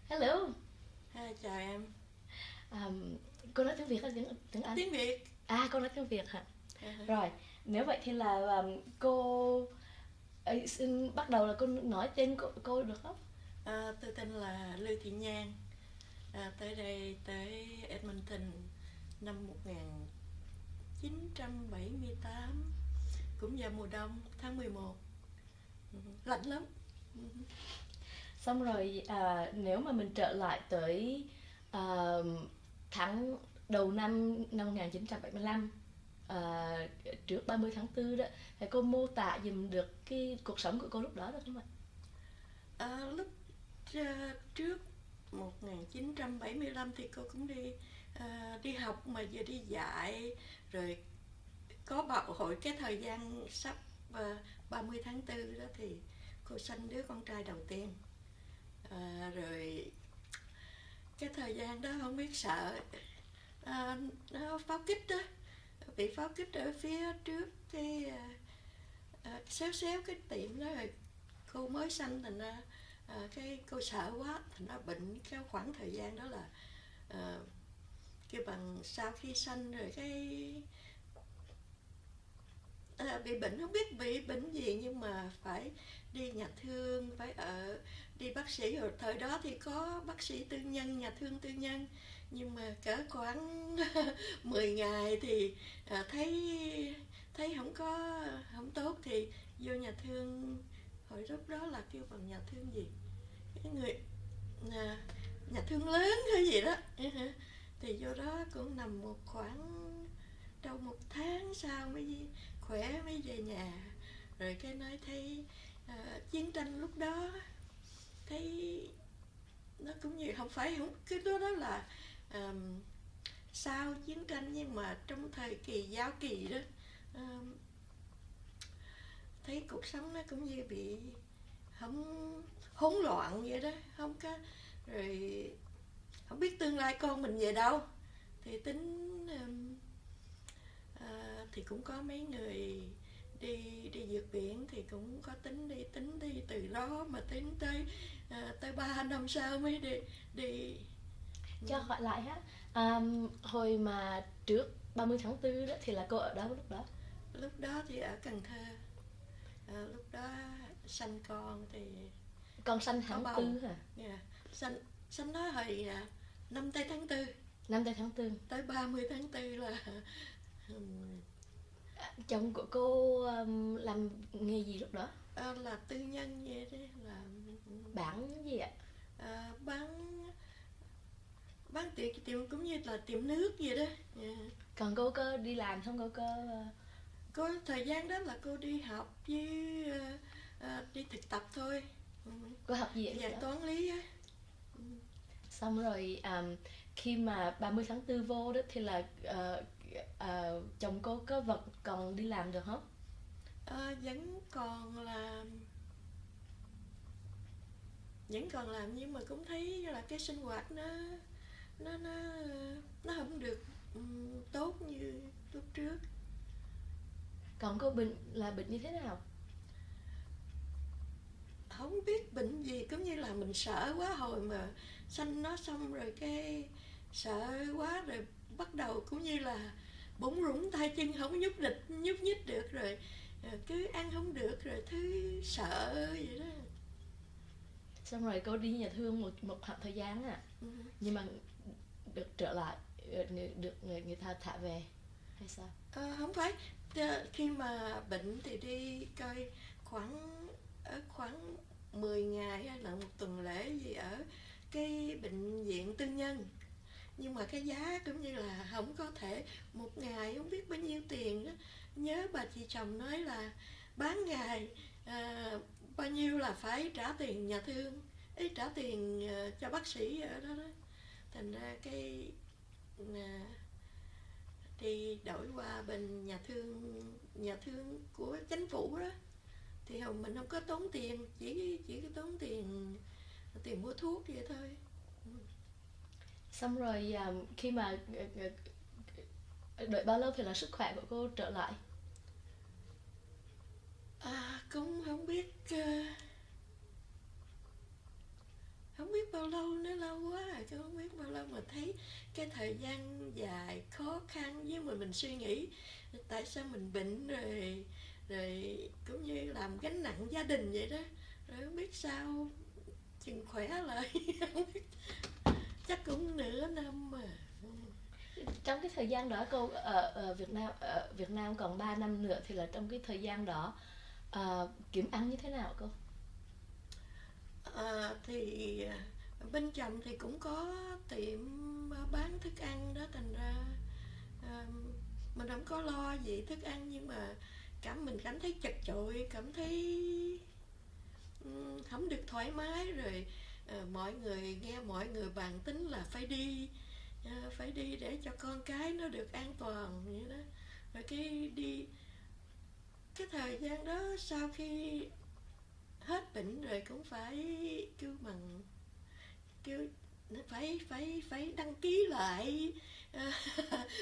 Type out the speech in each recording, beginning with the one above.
Hello. Chào em. À, cô nói tiếng Việt hay tiếng Anh? Tiếng Việt. À, cô nói tiếng Việt hả? À, Rồi, nếu vậy thì là cô xin bắt đầu là cô nói tên cô được không? tôi tên là Lưu Thị Nhan. Tới đây tới Edmonton năm 1978, cũng vào mùa đông tháng 11. Lạnh lắm. Xong rồi nếu mà mình trở lại tới à, tháng đầu năm năm 1975, à, trước 30 tháng 4 đó, thì cô mô tả dùm được cái cuộc sống của cô lúc đó được không ạ? Lúc trước 1975 thì cô cũng đi học mà vừa đi dạy, rồi có bảo hội cái thời gian sắp 30 tháng 4 đó thì cô sanh đứa con trai đầu tiên. Rồi cái thời gian đó không biết sợ, nó pháo kích đó, bị pháo kích ở phía trước cái xéo xéo cái tiệm đó, rồi cô mới sanh thành ra cái cô sợ quá thành ra bệnh. Cái khoảng thời gian đó là à, kêu bằng sau khi sanh rồi cái bị bệnh, không biết bị bệnh gì nhưng mà phải đi nhà thương, phải đi bác sĩ. Rồi thời đó thì có bác sĩ tư nhân, nhà thương tư nhân, nhưng mà cỡ khoảng 10 ngày thì thấy thấy không tốt thì vô nhà thương. Hồi lúc đó là kêu bằng nhà thương gì, cái người à, nhà thương lớn hay gì đó. Thì vô đó cũng nằm một khoảng đâu một tháng sau mới khỏe, mới về nhà. Rồi cái nói thấy chiến tranh lúc đó, thấy nó cũng như không phải, không cái đó là à, sau chiến tranh nhưng mà trong thời kỳ giao kỳ đó, à, thấy cuộc sống nó cũng như bị không hỗn loạn vậy đó, không có. Rồi không biết tương lai con mình về đâu, thì tính thì cũng có mấy người đi đi vượt biển, thì cũng có tính đi từ đó mà tính tới tới 3 năm sau mới đi. Cho hỏi lại ha. Hồi mà trước 30 tháng 4 đó thì là cô ở đâu lúc đó? Lúc đó thì ở Cần Thơ. Lúc đó sanh con thì Con sanh có tháng bầu. tư hả? Yeah. sanh sanh nó hồi năm tây tháng tư, Năm tây tháng tư. tới 30 tháng 4 là um, Chồng của cô làm nghề gì lúc đó? là tư nhân vậy đấy, là Bán gì ạ? bán tiệm cũng như là tiệm nước vậy đó. Yeah. Còn cô cơ đi làm không cô cơ? Có thời gian đó là cô đi học với đi thực tập thôi. Ừ. Cô học gì ạ lúc Về đó? toán lý á. Ừ. Xong rồi khi mà 30 tháng 4 vô đó thì là chồng cô có vật còn đi làm được không? Vẫn còn làm, nhưng mà cũng thấy là cái sinh hoạt nó nó nó không được tốt như lúc trước. Còn cô bệnh là bệnh như thế nào? Không biết bệnh gì, cũng như là mình sợ quá, hồi mà sanh nó xong rồi cái sợ quá, rồi bắt đầu cũng như là bủn rủn tay chân, không nhúc nhích được, rồi cứ ăn không được, rồi thứ sợ vậy đó. Xong rồi cô đi nhà thương một một khoảng thời gian á, Ừ. nhưng mà được trở lại, được người ta thả về hay sao? Không phải, khi mà bệnh thì đi coi khoảng khoảng 10 ngày hay là một tuần lễ gì ở cái bệnh viện tư nhân, nhưng mà cái giá cũng như là không có thể, một ngày không biết bao nhiêu tiền đó. Nhớ bà chị chồng nói là bán ngày à, bao nhiêu là phải trả tiền nhà thương ấy, trả tiền cho bác sĩ ở đó đó. Thành ra cái à, đi đổi qua bên nhà thương của chính phủ đó, thì mình không có tốn tiền, chỉ có tốn tiền mua thuốc vậy thôi. Ừ. Xong rồi khi mà đợi bao lâu thì là sức khỏe của cô trở lại? Cũng không biết, không biết bao lâu nữa, lâu quá rồi chứ không biết bao lâu mà thấy cái thời gian dài khó khăn, với mình suy nghĩ tại sao mình bệnh rồi, rồi cũng như làm gánh nặng gia đình vậy đó, rồi không biết sao chừng khỏe lại. Không biết, chắc cũng nửa năm mà. Trong cái thời gian đó cô ở Việt Nam còn 3 năm nữa, thì là trong cái thời gian đó kiếm ăn như thế nào cô? Thì bên chồng thì cũng có tiệm bán thức ăn đó, thành ra à, mình không có lo gì thức ăn, nhưng mà mình cảm thấy chật chội, cảm thấy không được thoải mái rồi. Mọi người nghe mọi người bàn tính là phải đi để cho con cái nó được an toàn vậy đó, rồi cái đi. Cái thời gian đó sau khi hết bệnh rồi cũng phải kêu bằng kêu phải đăng ký lại. à,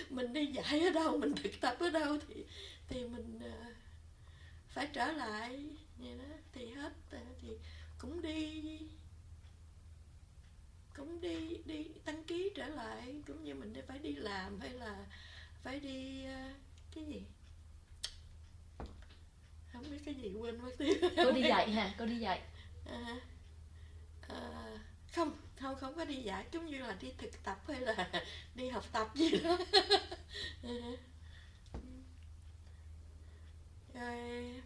mình đi dạy ở đâu, mình thực tập ở đâu thì mình phải trở lại vậy đó. Thì hết thì cũng đi đi đăng ký trở lại, cũng như mình phải đi làm hay là phải đi cái gì không biết cái gì, quên mất tiêu. Cô đi dạy hả? Cô đi dạy. à, à, không không không có đi dạy, giống như là đi thực tập hay là đi học tập gì đó. Rồi.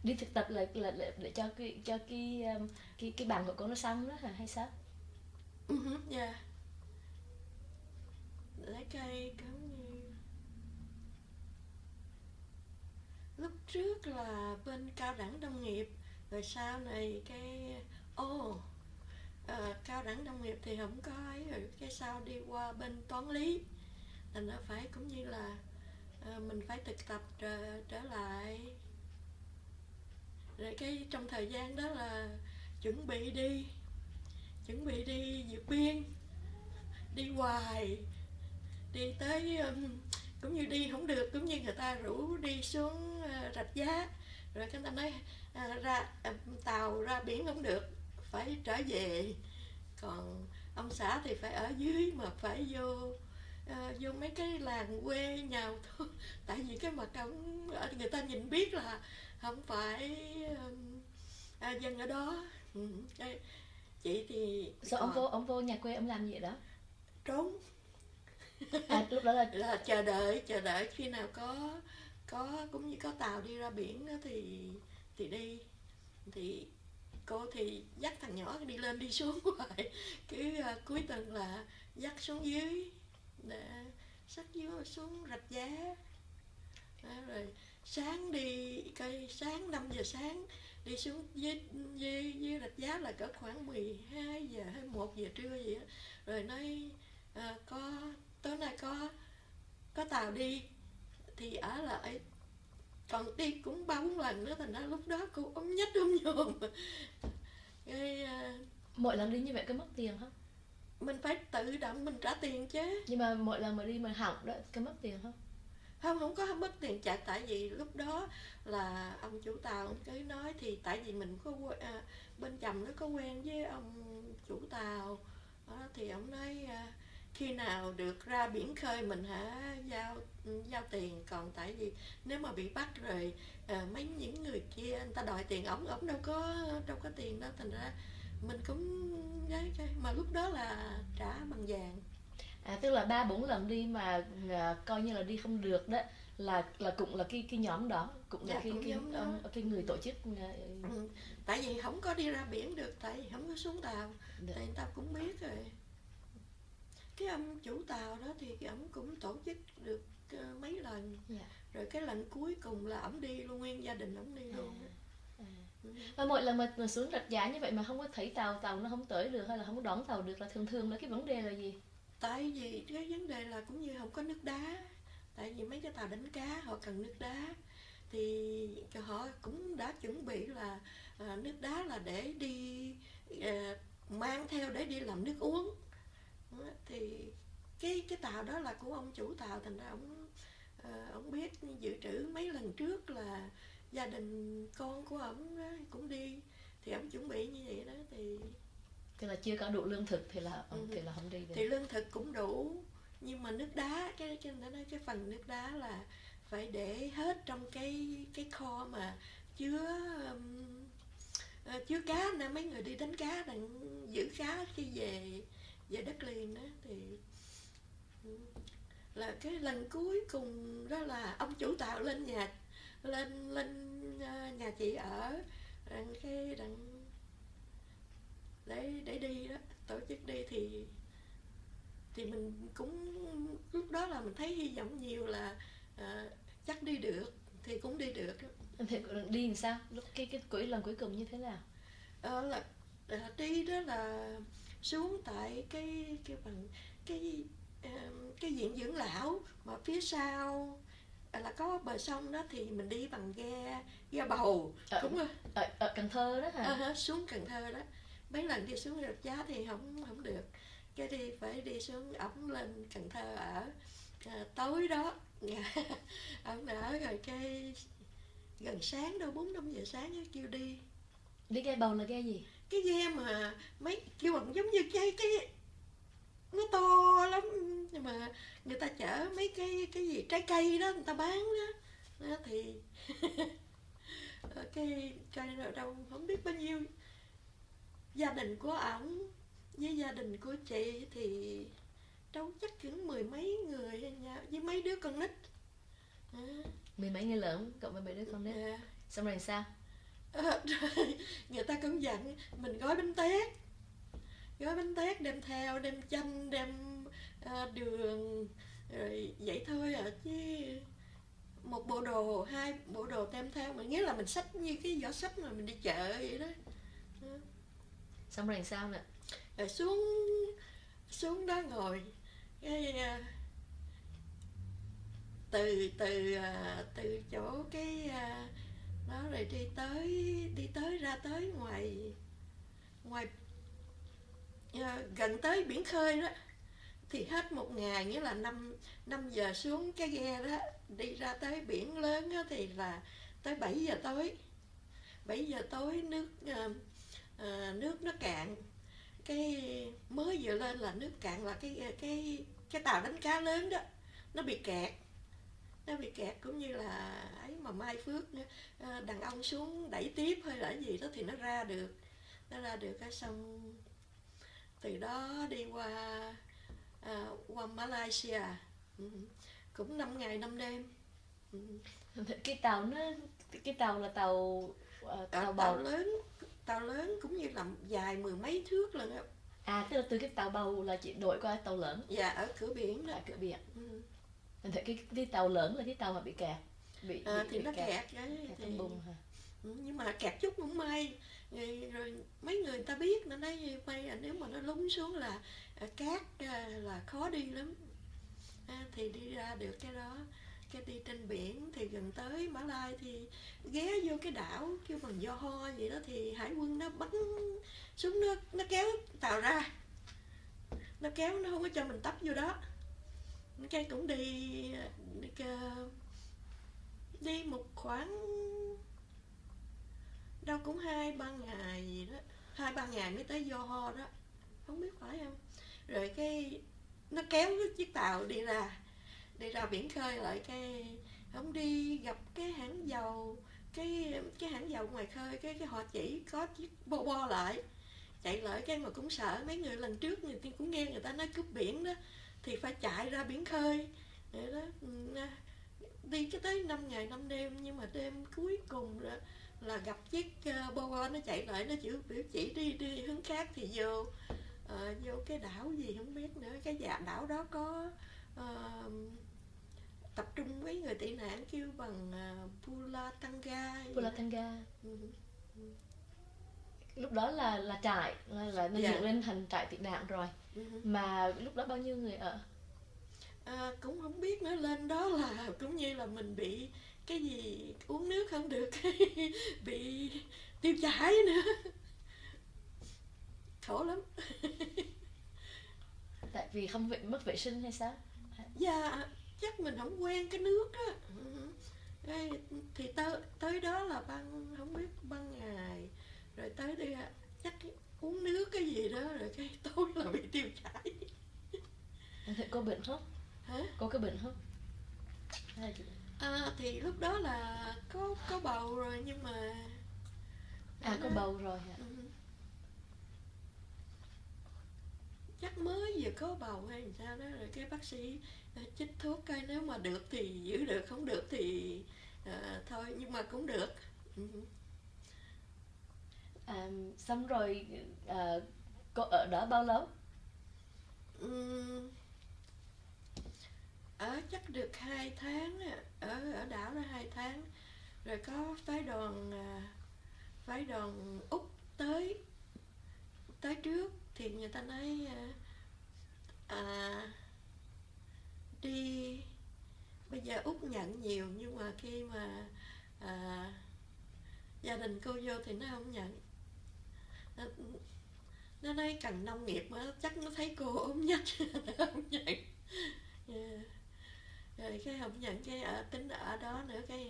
Đi thực tập là để cho cái bằng của cô nó xong đó hả hay sao? Dạ. Lấy cây giống như lúc trước là bên cao đẳng nông nghiệp, rồi sau này cái cao đẳng nông nghiệp thì không có ấy, rồi cái sau đi qua bên toán lý, thành ra phải cũng như là mình phải thực tập trở lại. Rồi cái trong thời gian đó là chuẩn bị đi vượt biên, đi hoài, đi tới cũng như đi không được, cũng như người ta rủ đi xuống Rạch Giá, rồi cái ta nói tàu ra biển không được, phải trở về. Còn ông xã thì phải ở dưới, mà phải vô mấy cái làng quê nhào thôi. Tại vì cái mặt ông người ta nhìn biết là không phải dân ở đó. Chị thì Sao ông vô nhà quê ông làm gì đó? trốn. Lúc đó là Là chờ đợi khi nào có cũng như có tàu đi ra biển đó thì đi. Thì cô thì dắt thằng nhỏ đi lên đi xuống hoài, cứ cuối tuần là dắt xuống dưới để xách dưới xuống Rạch Giá đó. Rồi sáng đi cây, sáng 5 giờ sáng đi xuống dưới Rạch Giá là cỡ khoảng 12 giờ hay 1 giờ trưa gì đó. Rồi nói có tối nay có tàu đi thì ở lại, còn đi cũng 3-4 lần nữa, thành ra lúc đó cô ốm nhách ốm nhồm. Cái mỗi lần đi như vậy có mất tiền không? mình phải tự động mình trả tiền chứ. Nhưng mà mỗi lần mà đi mà hỏng đó có mất tiền không? Không có mất tiền chạy, tại vì lúc đó là ông chủ tàu ông cứ nói, thì tại vì mình có bên chồng nó có quen với ông chủ tàu đó, thì ông nói khi nào được ra biển khơi mình hả giao tiền, còn tại vì nếu mà bị bắt rồi mấy những người kia người ta đòi tiền ổng đâu có tiền đâu, thành ra mình cũng đấy, mà lúc đó là trả bằng vàng. Tức là 3-4 lần đi mà coi như là đi không được đó, là cũng là cái nhóm đó, cũng là Dạ, cũng giống đó. cái người tổ chức. Tại vì không có đi ra biển được, tại vì không có xuống tàu, tại người ta cũng biết rồi. Cái ông chủ tàu đó thì ổng cũng tổ chức được mấy lần. Dạ. Rồi cái lần cuối cùng là ổng đi luôn, nguyên gia đình ổng đi luôn. Và mỗi lần mà xuống Rạch Giá như vậy mà không có thấy tàu nó không tới được, hay là không có đón tàu được, là thường là cái vấn đề là gì? Tại vì cái vấn đề là cũng như không có nước đá, tại vì mấy cái tàu đánh cá họ cần nước đá, thì họ cũng đã chuẩn bị là nước đá là để đi mang theo để đi làm nước uống. Thì cái tàu đó là của ông chủ tàu, thành ra ông biết dự trữ mấy lần trước là gia đình con của ổng cũng đi, thì ổng chuẩn bị như vậy đó. Tức là chưa có đủ lương thực thì là không đi được. Thì lương thực cũng đủ, nhưng mà nước đá, cái nó nói cái phần nước đá là phải để hết trong cái kho mà chứa chứa cá nè, mấy người đi đánh cá đặng giữ cá khi về đất liền đó. Thì là cái lần cuối cùng đó là ông chủ tàu lên nhà chị ở, đặng để đi đó, tổ chức đi. Thì mình cũng lúc đó là mình thấy hy vọng nhiều là chắc đi được, thì cũng đi được. Thì đi làm sao? Lúc cái lần cuối cùng như thế nào? Là đi đó là xuống tại cái bằng cái viện dưỡng lão mà phía sau là có bờ sông đó, thì mình đi bằng ghe bầu. Cũng ở Cần Thơ đó hả? Xuống Cần Thơ đó. Mấy lần đi xuống Rạch Giá thì không được, cái phải đi xuống, ổng lên Cần Thơ ở. Tối đó ổng ở rồi, cái gần sáng đâu, 4-5 giờ sáng kêu đi. Ghe bầu là ghe gì? Cái ghe mà mấy kêu bằng giống như cái nó to lắm, nhưng mà người ta chở mấy cái gì trái cây đó người ta bán đó thì cái cây rồi đâu không biết bao nhiêu gia đình của ổng với gia đình của chị thì đâu chắc chừng 10 mấy người với mấy đứa con nít. 10 mấy người lớn cộng với mấy đứa con nít. Xong rồi sao? Rồi người ta cũng dặn mình gói bánh tét đem theo, đem chanh, đem đường, rồi vậy thôi chứ một bộ đồ, 2 bộ đồ đem theo, mình nghĩa là mình xách như cái giỏ xách mà mình đi chợ vậy đó. Xong rồi sao nè? Rồi xuống đó ngồi, cái từ chỗ cái đó rồi đi tới ra tới ngoài gần tới biển khơi đó, thì hết một ngày, nghĩa là 5 giờ xuống cái ghe đó đi ra tới biển lớn đó, thì là tới 7 giờ tối. 7 giờ tối nước nó cạn, cái mới vừa lên là nước cạn, là cái tàu đánh cá lớn đó nó bị kẹt, cũng như là ấy mà Mai Phước đàn ông xuống đẩy tiếp hay là gì đó thì nó ra được cái xong từ đó đi qua Malaysia. Cũng 5 ngày 5 đêm. Cái tàu là tàu bầu tàu lớn cũng như là dài 10 mấy thước lần đó. Tức là từ cái tàu bầu là chị đổi qua tàu lớn. Dạ, ở cửa biển đó. Ở cửa biển. Mình thấy cái tàu lớn là cái tàu mà bị kẹt. Thì nó kẹt trong bùn hả? Nhưng mà kẹt chút cũng may. Rồi mấy người ta biết, nó nói may nếu mà nó lún xuống là cát là khó đi lắm. Thì đi ra được cái đó, cái đi trên biển thì gần tới Mã Lai thì ghé vô cái đảo kêu bằng Johor vậy đó, thì hải quân nó bắn xuống, nó kéo tàu ra, nó không có cho mình tấp vô đó. Cái cũng đi một khoảng đâu cũng 2-3 ngày gì đó, 2-3 ngày mới tới Johor đó, không biết phải không. Rồi cái nó kéo cái chiếc tàu đi ra biển khơi lại, cái ông đi gặp cái hãng dầu, cái hãng dầu ngoài khơi, cái họ chỉ có chiếc bo lại, chạy lại, cái mà cũng sợ mấy người lần trước người tiên cũng nghe người ta nói cướp biển đó, thì phải chạy ra biển khơi vậy đó. Đi cái tới 5 ngày 5 đêm, nhưng mà đêm cuối cùng là gặp chiếc bo nó chạy lại, nó biểu chỉ đi hướng khác, thì vô cái đảo gì không biết nữa. Cái đảo đó có tập trung với người tị nạn kêu bằng Pulatanga. Lúc đó là trại, là nó dựng lên thành trại tị nạn rồi. Mà lúc đó bao nhiêu người ở? Cũng không biết nữa. Lên đó là cũng như là mình bị cái gì uống nước không được bị tiêu chảy nữa, khổ lắm. Tại vì không mất vệ sinh hay sao? Dạ, chắc mình không quen cái nước á. Thì tới đó là không biết bao ngày rồi tới đây chắc uống nước cái gì đó rồi cái tối là bị tiêu chảy. Thế cô bệnh không? Hả? Cô có bệnh không? Hay là chị... Thì lúc đó là có bầu rồi nhưng mà có bầu rồi hả? Chắc mới vừa có bầu hay sao đó, rồi cái bác sĩ chích thuốc coi nếu mà được thì giữ được, không được thì thôi, nhưng mà cũng được. Xong rồi cô ở đó bao lâu? Ở chắc được 2 tháng, ở đảo đó 2 tháng, rồi có phái đoàn Úc tới trước thì người ta nói đi, bây giờ Úc nhận nhiều nhưng mà khi mà gia đình cô vô thì nó không nhận. Nó nói cần nông nghiệp mà chắc nó thấy cô ốm nhất nó không nhận. Rồi cái không nhận, cái tính ở đó nữa, cái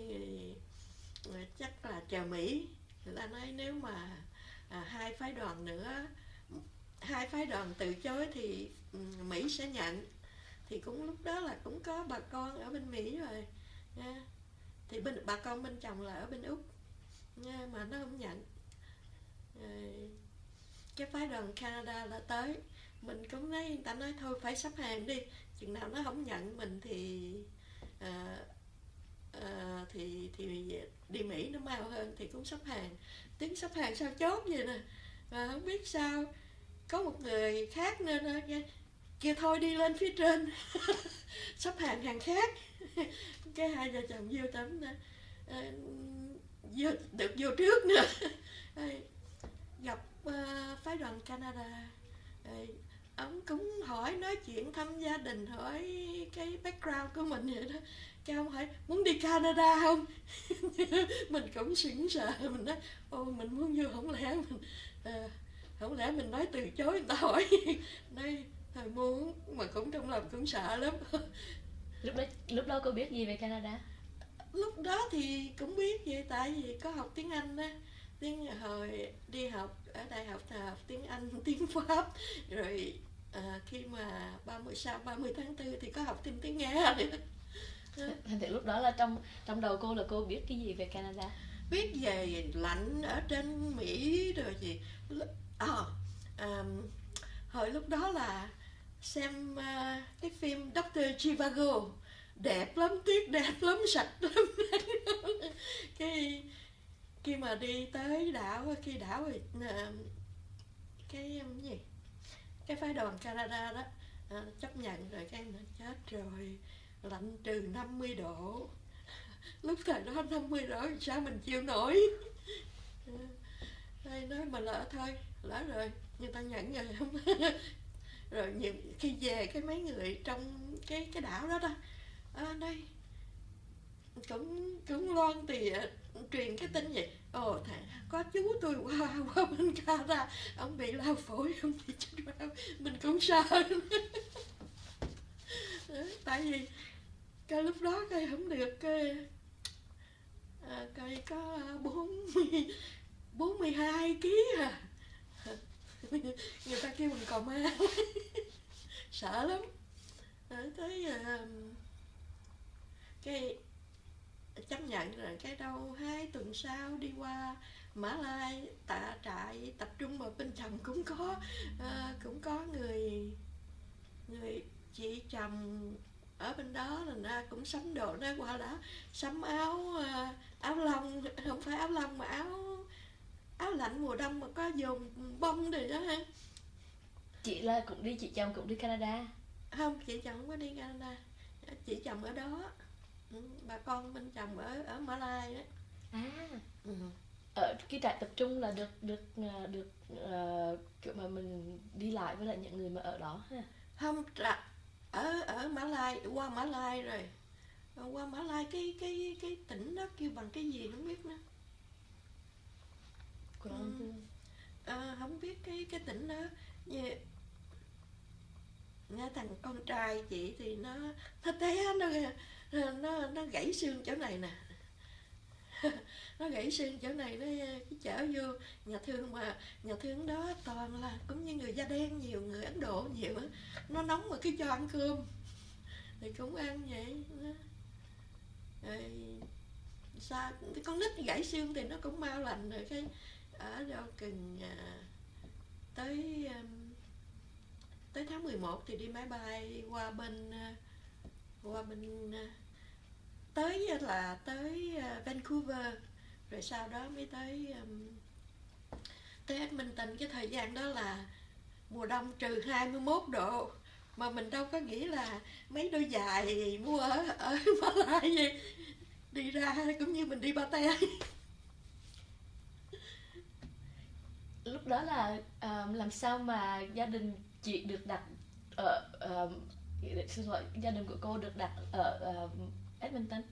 chắc là chờ Mỹ. Người ta nói nếu mà hai phái đoàn từ chối thì Mỹ sẽ nhận. Thì cũng lúc đó là cũng có bà con ở bên Mỹ rồi nha. Thì bà con bên chồng là ở bên Úc nha, mà nó không nhận. Rồi cái phái đoàn Canada là tới, mình cũng nói, người ta nói thôi phải sắp hàng đi, chừng nào nó không nhận mình thì đi Mỹ nó mau hơn, thì cũng sắp hàng. Tiếng sắp hàng sao chốt vậy nè, mà không biết sao có một người khác nên kêu thôi đi lên phía trên sắp hàng khác. Cái hai vợ chồng vô tấm được vô trước nữa. Gặp phái đoàn Canada, ông cũng hỏi, nói chuyện thăm gia đình, hỏi cái background của mình vậy đó. Cái ông hỏi muốn đi Canada không? Mình cũng sững sờ, mình nói mình muốn vô, không lẽ mình nói từ chối, người ta hỏi nói thôi muốn, mà cũng trong lòng cũng sợ lắm. Lúc đó cô biết gì về Canada? Lúc đó thì cũng biết vậy, tại vì có học tiếng Anh á, hồi đi học ở đại học thì học tiếng Anh, tiếng Pháp, rồi khi mà sau 30 tháng 4 thì có học thêm tiếng Nga nữa. Thì lúc đó là trong đầu cô là cô biết cái gì về Canada? Biết về lạnh ở trên Mỹ rồi gì. Hồi lúc đó là xem cái phim Dr. Zhivago, đẹp lắm, tuyết đẹp lắm, sạch lắm. Cái khi mà đi tới đảo, khi đảo rồi cái gì, cái phái đoàn Canada đó chấp nhận rồi, cái nó chết rồi, lạnh trừ 50 độ. Lúc thời đó 50 độ sao mình chịu nổi. Nói mà lỡ thôi, lỡ rồi, người ta nhận rồi không. Rồi nhiều khi về cái mấy người trong cái đảo đó đó nói cũng loan thì truyền cái tin gì có chú tôi qua bên Canada, ông bị lao phổi, ông bị chết bao. Mình cũng sợ. Tại vì cái lúc đó coi không được, coi có 42 kg à. Người ta kêu mình cò ma. Sợ lắm. Tới cái chấp nhận rồi, cái đâu 2 tuần sau đi qua Mã Lai, trại tập trung mà bên chồng cũng có người chị chồng ở bên đó, là ra cũng sắm đồ, ra qua đã sắm áo lông, không phải áo lông mà áo lạnh mùa đông mà có dồn bông rồi đó ha. Chị chồng cũng đi Canada? Không, chị chồng không có đi Canada, chị chồng ở đó. Bà con bên chồng ở Mã Lai á. Ở cái trại tập trung là được kiểu mà mình đi lại với lại những người mà ở đó ha? Không, ở Mã Lai, qua Mã Lai rồi. Qua Mã Lai cái tỉnh đó kêu bằng cái gì không biết nữa. Không biết cái tỉnh đó. Nghe thằng con trai chị thì nó té, nó gãy xương chỗ này nè. nó gãy xương chỗ này, nó cái chở vô nhà thương, mà nhà thương đó toàn là cũng như người da đen nhiều, người Ấn Độ nhiều á, nó nóng mà cái cho ăn cơm thì cũng ăn vậy đó. Rồi sao con nít gãy xương thì nó cũng mau lành rồi. Cái ở đâu cần tới tới tháng 11 thì đi máy bay qua bên tới là tới Vancouver, rồi sau đó mới tới Edmonton. Cái thời gian đó là mùa đông trừ 21 độ, mà mình đâu có nghĩ là mấy đôi giày mua ở Mã Lai vậy, đi ra cũng như mình đi Ba Te. Lúc đó là làm sao mà gia đình chị được đặt ở xin lỗi, gia đình của cô được đặt ở Edmonton?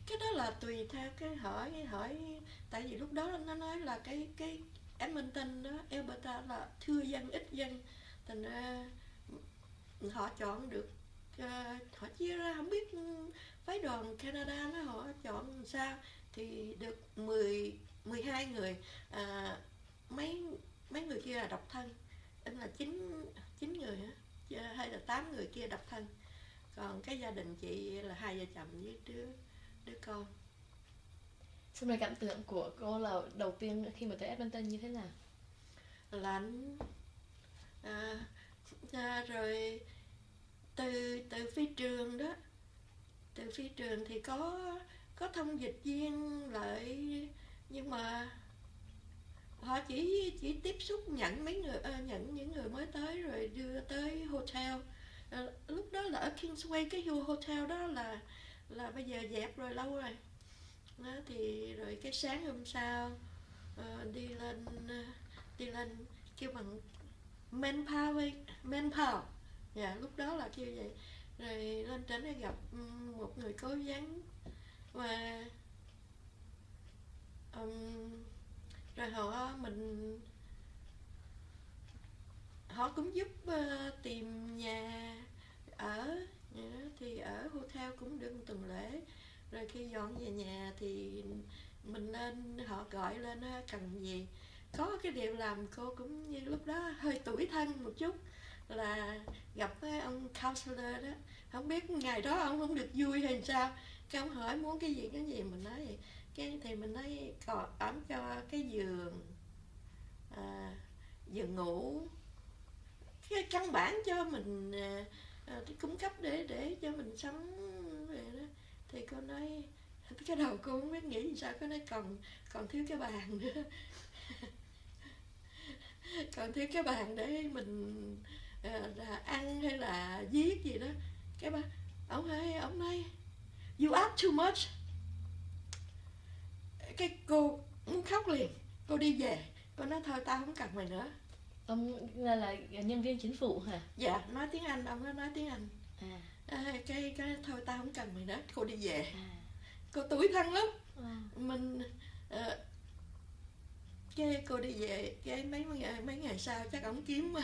Cái đó là tùy theo cái hỏi tại vì lúc đó nó nói là cái Edmonton đó, Alberta là thưa dân ít dân, thành ra họ chọn được họ chia ra không biết phái đoàn Canada nó họ chọn làm sao thì được 12 người. Mấy người kia là độc thân, là 9 người hả, hay là 8 người kia độc thân, còn cái gia đình chị là 2 vợ chồng với đứa con. Xong rồi cảm tưởng của cô là đầu tiên khi mà tới Edmonton như thế nào? Lạnh. Rồi từ phi trường đó, từ phi trường thì có thông dịch viên lại, nhưng mà họ chỉ tiếp xúc nhận nhận những người mới tới rồi đưa tới hotel. Lúc đó là ở Kingsway, cái hotel đó là bây giờ dẹp rồi, lâu rồi đó. Thì rồi cái sáng hôm sau đi lên kêu bằng manpower. Dạ, lúc đó là kêu vậy. Rồi lên trển để gặp một người cố vấn, và rồi họ cũng giúp tìm nhà ở. Thì ở hotel cũng được một tuần lễ. Rồi khi dọn về nhà thì mình lên, họ gọi lên cần gì. Có cái điều làm cô cũng như lúc đó hơi tủi thân một chút là gặp cái ông counselor đó, không biết ngày đó ông không được vui hay sao, cái ông hỏi muốn cái gì mình nói vậy. Cái thì mình nói còn ổng cho cái giường giường ngủ, cái căn bản cho mình cung cấp để cho mình sống vậy đó. Thì cô nói, cái đầu cô không biết nghĩ sao, cô nói còn thiếu cái bàn nữa. Còn thiếu cái bàn để mình là ăn hay là viết gì đó. Cái ông nói you ask too much. Cái cô muốn khóc liền, cô đi về, cô nói thôi tao không cần mày nữa. Ông là nhân viên chính phủ hả? Dạ, nói tiếng Anh, ông nói tiếng Anh. Cái thôi tao không cần mày nữa, cô đi về. Cô tủi thân lắm. Mình cái cô đi về, cái mấy ngày sau chắc ổng kiếm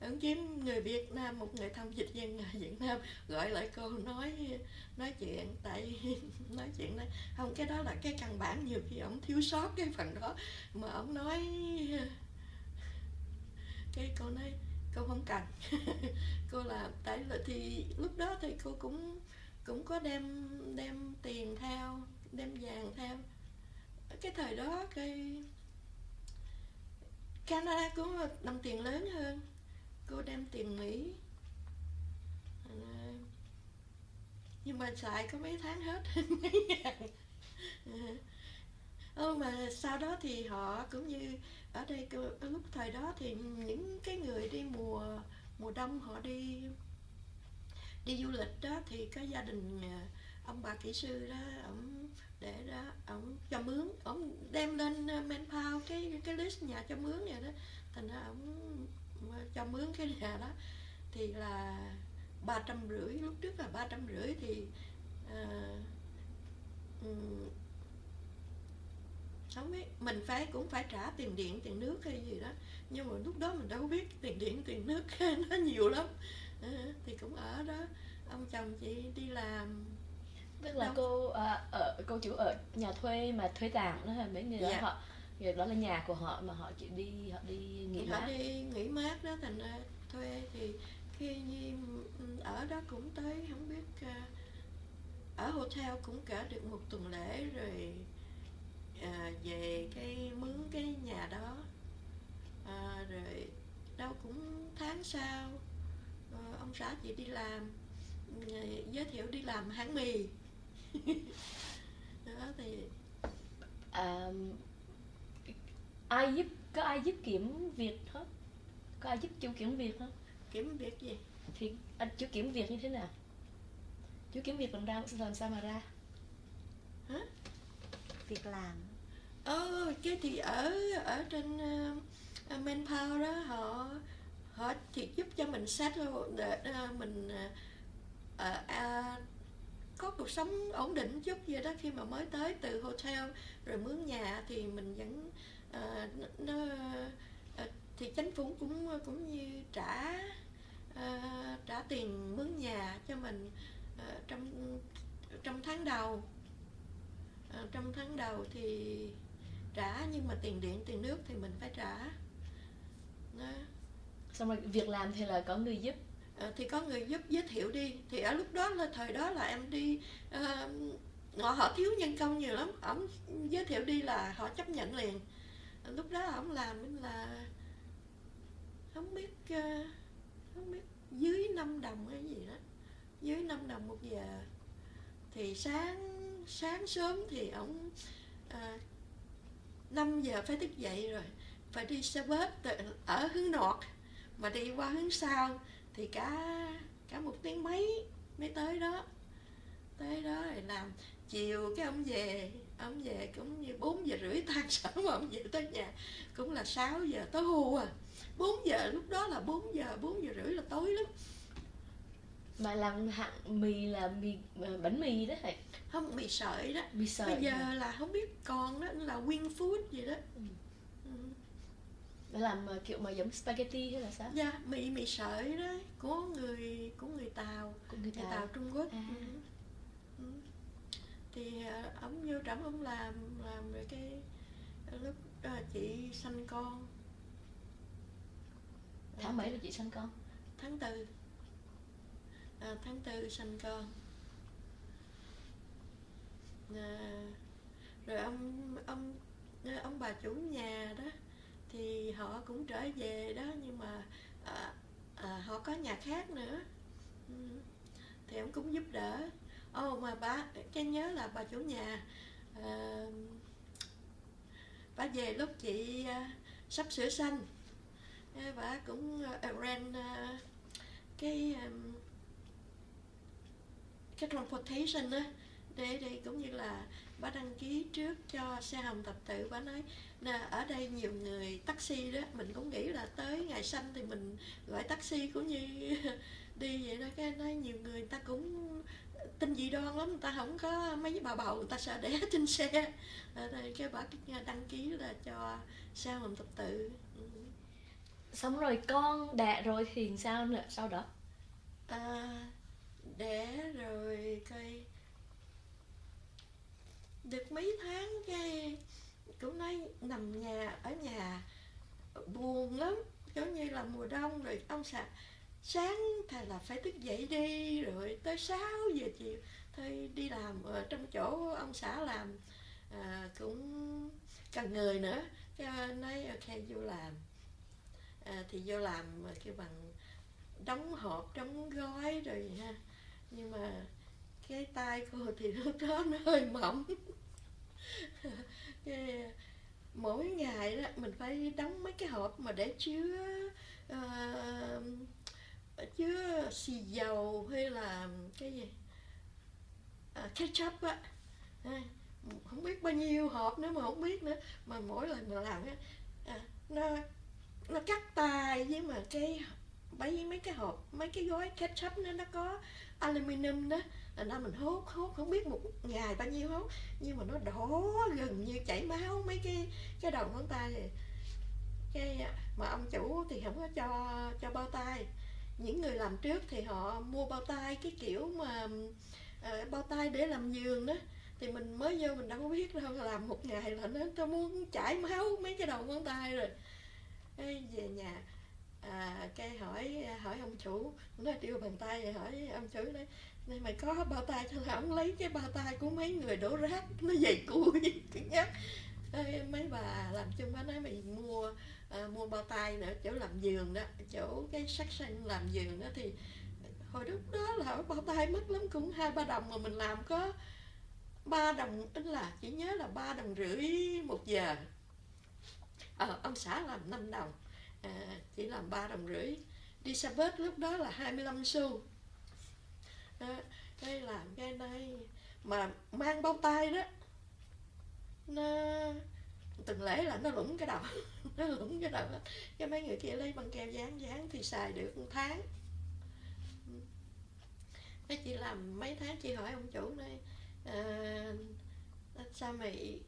ổng kiếm người Việt Nam, một người thông dịch viên người Việt Nam gọi lại cô nói chuyện. Tại nói chuyện đó không, cái đó là cái căn bản, nhiều khi ổng thiếu sót cái phần đó mà ổng nói. Cái cô nói cô không cần. Cô làm tại là thì lúc đó thì cô cũng có đem tiền theo, đem vàng theo. Cái thời đó cái Canada cũng đồng tiền lớn hơn, cô đem tiền Mỹ, nhưng mà xài có mấy tháng hết mấy ngàn. Mà sau đó thì họ cũng như ở đây lúc thời đó thì những cái người đi mùa đông họ đi du lịch đó, thì có gia đình ông bà kỹ sư đó, ổng để đó, ổng cho mướn, ổng đem lên manpower cái list nhà cho mướn vậy đó. Thành ra ổng cho mướn cái nhà đó thì là 350, lúc trước là 350 thì không biết, mình cũng phải trả tiền điện tiền nước hay gì đó, nhưng mà lúc đó mình đâu biết tiền điện tiền nước nó nhiều lắm. Thì cũng ở đó, ông chồng chị đi làm. Tức là cô cô chủ ở nhà thuê mà thuê tạm đó, là mấy người đó Dạ. họ, đó là nhà của họ mà họ chỉ đi, họ đi nghỉ Họ mát. đi nghỉ mát đó, thành ra thuê. Thì khi Nhi ở đó cũng tới không biết ở hotel cũng cả được một tuần lễ rồi. Về cái mướn cái nhà đó, rồi đâu cũng tháng sau ông xã chị đi làm, giới thiệu đi làm hãng mì. Đó thì Có ai giúp kiểm việc hết? Có ai giúp chú kiểm việc không? kiểm việc gì? Thì anh chú kiểm việc như thế nào? Chú kiểm việc làm sao mà ra? Hả? Việc làm. Cái thì ở trên Manpower đó, họ thì giúp cho mình settle để mình có cuộc sống ổn định chút vậy đó. Khi mà mới tới từ hotel rồi mướn nhà thì mình vẫn thì chính phủ cũng như trả tiền mướn nhà cho mình trong tháng đầu. Trong tháng đầu thì trả, nhưng mà tiền điện tiền nước thì mình phải trả đó. Xong rồi việc làm thì là có người giúp. Thì có người giúp giới thiệu đi. Thì ở lúc đó là thời đó là em đi, họ thiếu nhân công nhiều lắm. Ổng giới thiệu đi là họ chấp nhận liền. Lúc đó ổng làm là không biết dưới 5 đồng hay gì đó, dưới 5 đồng một giờ. Thì sáng sớm thì ổng 5 giờ phải thức dậy rồi, phải đi xe bus ở hướng nọt mà đi qua hướng sau thì cả 1 tiếng mấy mới tới đó rồi làm. Chiều cái ông về cũng như 4 giờ rưỡi tan sở, mà ông về tới nhà cũng là 6 giờ tối hù 4 giờ, lúc đó là 4 giờ rưỡi là tối lắm. Mà làm hạng mì là bánh mì đó hả? Không, mì sợi đó. Mì sợi. Bây giờ là không biết còn đó, là Wing Food gì đó. Làm kiểu mà giống spaghetti hay là sao? Dạ, mì sợi đó, của người Tàu, người Tàu Trung Quốc. Thì ông vô trỏng ông làm rồi cái lúc chị sanh con. Tháng mấy là chị sanh con? Tháng 4. Tháng 4 sanh con. Rồi ông bà chủ nhà đó thì họ cũng trở về đó, nhưng mà họ có nhà khác nữa. Thì ông cũng giúp đỡ. Mà cái nhớ là bà chủ nhà bà về lúc chị sắp sửa sanh, bà cũng rent cái transportation đó, để cũng như là bà đăng ký trước cho xe hồng thập tự. Bà nói ở đây nhiều người taxi đó, mình cũng nghĩ là tới ngày sanh thì mình gọi taxi cũng như đi vậy đó. Cái nói nhiều người ta cũng tin dị đoan lắm, người ta không có mấy bà bầu, người ta sợ đẻ trên xe. Rồi cái bà đăng ký là cho xe hồng thập tự. Xong rồi con đẻ rồi thì sao nữa sau đó? Đẻ rồi coi được mấy tháng cái cũng nói nằm ở nhà buồn lắm, giống như là mùa đông. Rồi ông sáng thầy là phải thức dậy đi, rồi tới 6 giờ chiều thôi đi làm ở trong chỗ ông xã làm, cũng cần người nữa. Cái nói ok vô làm. Thì vô làm kêu bằng đóng hộp, đóng gói rồi ha. Nhưng mà cái tay cô thì lúc đó nó hơi mỏng. Cái mỗi ngày đó mình phải đóng mấy cái hộp mà để chứa xì dầu hay là cái gì ketchup á, không biết bao nhiêu hộp nữa mà không biết nữa. Mà mỗi lần mà làm á, nó cắt tay, với mà mấy cái hộp, mấy cái gói ketchup nó có aluminum đó, là nó mình hốt không biết một ngày bao nhiêu hốt, nhưng mà nó đỏ gần như chảy máu mấy cái đầu ngón tay vậy. Mà ông chủ thì không có cho bao tay. Những người làm trước thì họ mua bao tay, cái kiểu mà bao tay để làm giường đó, thì mình mới vô mình đâu có biết đâu, làm một ngày là nó muốn chảy máu mấy cái đầu ngón tay rồi. Cái về nhà cái hỏi ông chủ, nói đưa bàn tay rồi hỏi ông chủ đấy, nên mày có bao tay cho là ông lấy cái bao tay của mấy người đổ rác nó dày cua cứng nhắc. Mấy bà làm chung á nói mày mua bao tay nữa, chỗ làm giường đó, chỗ cái section làm giường đó, thì hồi lúc đó là bao tay mất lắm cũng 2-3 đồng, mà mình làm có 3 đồng, tức là chỉ nhớ là 3,5 đồng một giờ. Ông xã làm 5 đồng, chỉ làm 3,5 đồng. Đi xe bus lúc đó là 25 xu. Cái làm cái này mà mang bao tay đó, nó tuần lễ là nó lủng cái đầu nó lủng cái đầu. Cái mấy người kia lấy băng keo dán thì xài được 1 tháng. Cái chị làm mấy tháng chị hỏi ông chủ này, sao mày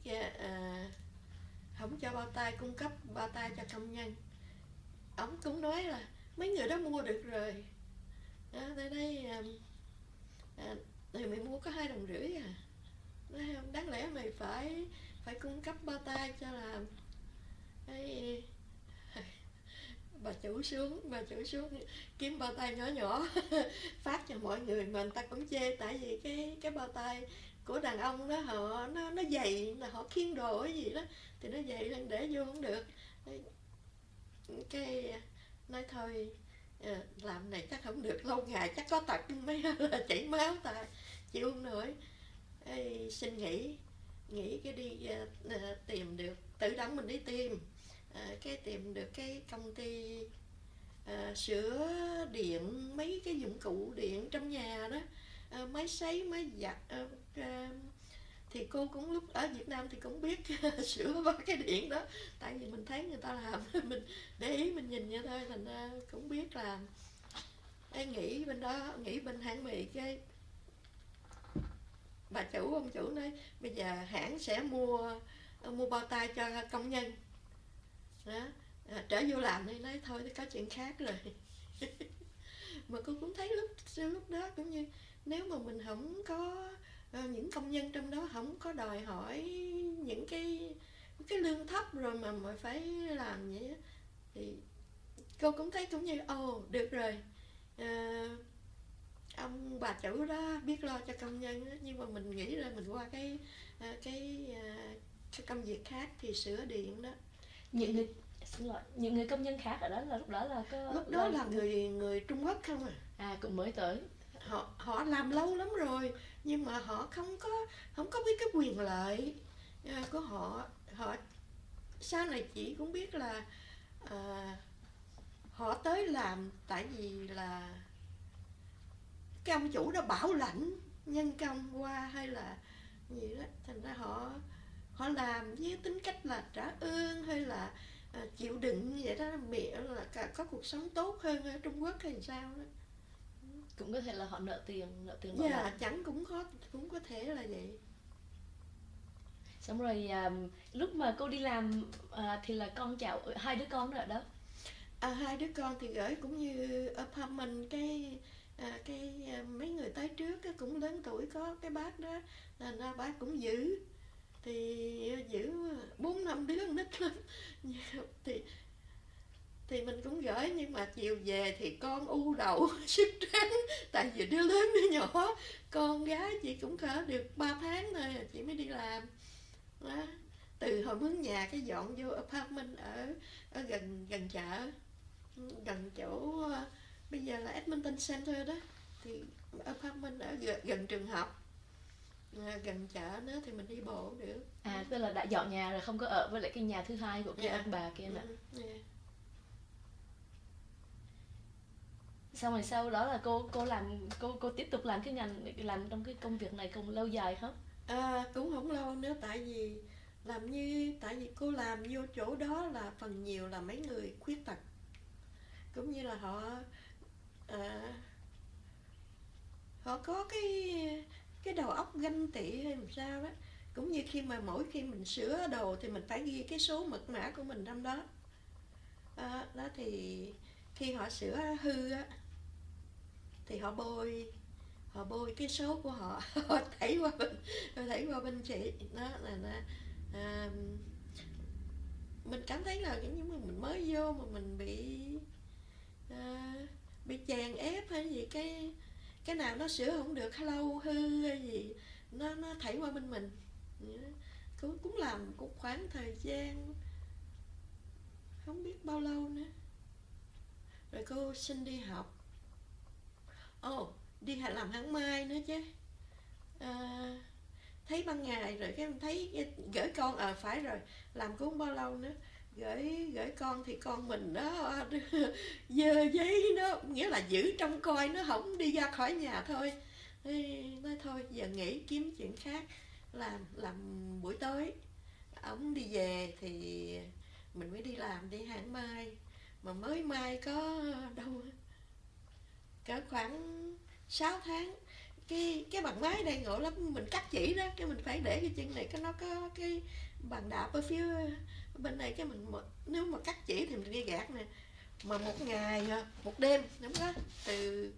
không cho bao tay, cung cấp bao tay cho công nhân. Ông cũng nói là mấy người đó mua được rồi. Tới đây thì mày mua có 2,5 đồng à. Nói không, đáng lẽ mày phải cung cấp bao tay cho làm. Cái bà chủ xuống kiếm bao tay nhỏ nhỏ phát cho mọi người, mà người ta cũng chê, tại vì cái bao tay của đàn ông đó nó dày, là họ khiêng đồ cái gì đó thì nó dày lên để vô không được. Cái nói thôi, làm này chắc không được, lâu ngày chắc có tật mấy là chảy máu tay, chịu không nổi. Xin nghỉ cái đi tìm được, tự động mình đi tìm, cái tìm được cái công ty sửa điện, mấy cái dụng cụ điện trong nhà đó, máy sấy, máy giặt. Thì cô cũng lúc ở Việt Nam thì cũng biết sửa ba cái điện đó, tại vì mình thấy người ta làm mình để ý, mình nhìn vậy thôi, thành ra cũng biết làm. Nghỉ bên đó, nghỉ bên hãng mì, cái ông chủ nói bây giờ hãng sẽ mua bao tay cho công nhân đó. Trở vô làm thì nói thôi thì có chuyện khác rồi. Mà cô cũng thấy lúc đó cũng như nếu mà mình không có những công nhân trong đó không có đòi hỏi những cái lương thấp rồi mà phải làm vậy đó, thì cô cũng thấy cũng như được rồi, ông bà chủ đó biết lo cho công nhân đó. Nhưng mà mình nghĩ ra mình qua cái công việc khác thì sửa điện đó. Những người công nhân khác ở đó là lúc đó là có là người Trung Quốc không cũng mới tới. Họ làm lâu lắm rồi, nhưng mà họ không có biết cái quyền lợi của họ. Sau này chị cũng biết là họ tới làm tại vì là cái ông chủ đó bảo lãnh nhân công qua hay là gì đó, thành ra họ làm với tính cách là trả ơn hay là chịu đựng vậy đó, miệng là có cuộc sống tốt hơn ở Trung Quốc hay sao đó. Cũng có thể là họ nợ tiền chẳng cũng có thể là vậy. Xong rồi lúc mà cô đi làm thì là con cháu 2 đứa con ở đó. 2 đứa con thì gửi cũng như apartment. Cái mấy người tới trước cũng lớn tuổi, có cái bác đó là bác cũng giữ, thì giữ 4-5 đứa nít lắm. Thì mình cũng gửi, nhưng mà chiều về thì con u đầu sức trắng, tại vì đứa lớn đứa nhỏ. Con gái chị cũng cỡ được 3 tháng thôi chị mới đi làm đó. Từ hồi mướn nhà cái dọn vô apartment ở gần chợ, gần chỗ bây giờ là Edmonton Center đó, thì apartment ở gần trường học, gần chợ nữa thì mình đi bộ được. Tức là đã dọn nhà rồi, không có ở với lại cái nhà thứ hai của cái ông bà kia nè. Xong rồi sau đó là cô tiếp tục làm cái ngành, làm trong cái công việc này cũng lâu dài không? Cũng không lâu nữa, tại vì cô làm vô chỗ đó là phần nhiều là mấy người khuyết tật, cũng như là họ có cái đầu óc ganh tị hay làm sao đó, cũng như mỗi khi mình sửa đồ thì mình phải ghi cái số mật mã của mình trong đó. Đó thì khi họ sửa hư á thì họ họ bôi cái số của họ họ thảy qua bên chị. Đó là mình cảm thấy là giống như mình mới vô mà mình bị chèn ép hay gì, cái nào nó sửa không được lâu hư hay gì nó thảy qua bên mình. Cũng làm cũng khoảng thời gian không biết bao lâu nữa rồi cô xin đi học. Đi làm hãng may nữa chứ. Thấy ban ngày rồi cái thấy gửi con phải rồi, làm cũng bao lâu nữa gửi con thì con mình nó dơ giấy, nó nghĩa là giữ trông coi, nó không đi ra khỏi nhà thôi. Nói thôi giờ nghỉ kiếm chuyện khác làm buổi tối. Ổng đi về thì mình mới đi làm, đi hãng may mà mới may có đâu cỡ khoảng 6 tháng. Cái bằng máy đây ngộ lắm, mình cắt chỉ đó, cái mình phải để cái chân này, cái nó có cái bàn đạp ở phía bên này, cái mình nếu mà cắt chỉ thì mình đi gạt nè. Mà một ngày một đêm đúng đó, từ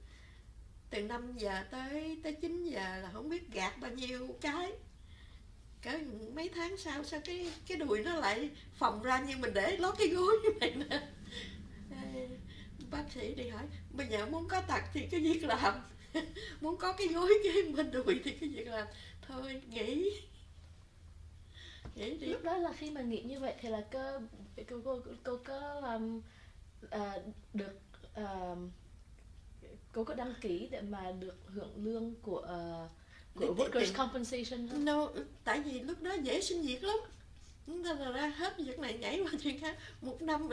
5 giờ tới 9 giờ là không biết gạt bao nhiêu cái. Cỡ mấy tháng sau cái đùi nó lại phồng ra như mình để lót cái gối như vậy nè. Bác sĩ đi hỏi bây giờ muốn có tật thì cái việc làm muốn có cái gối cái bên đùi thì cái việc làm thôi nghỉ đi. Lúc đó là khi mà nghỉ như vậy thì là cô có được cô có đăng ký để mà được hưởng lương của workers compensation không? No, tại vì lúc đó dễ xin việc lắm, nên là ra hết việc này nhảy qua chuyện khác. Một năm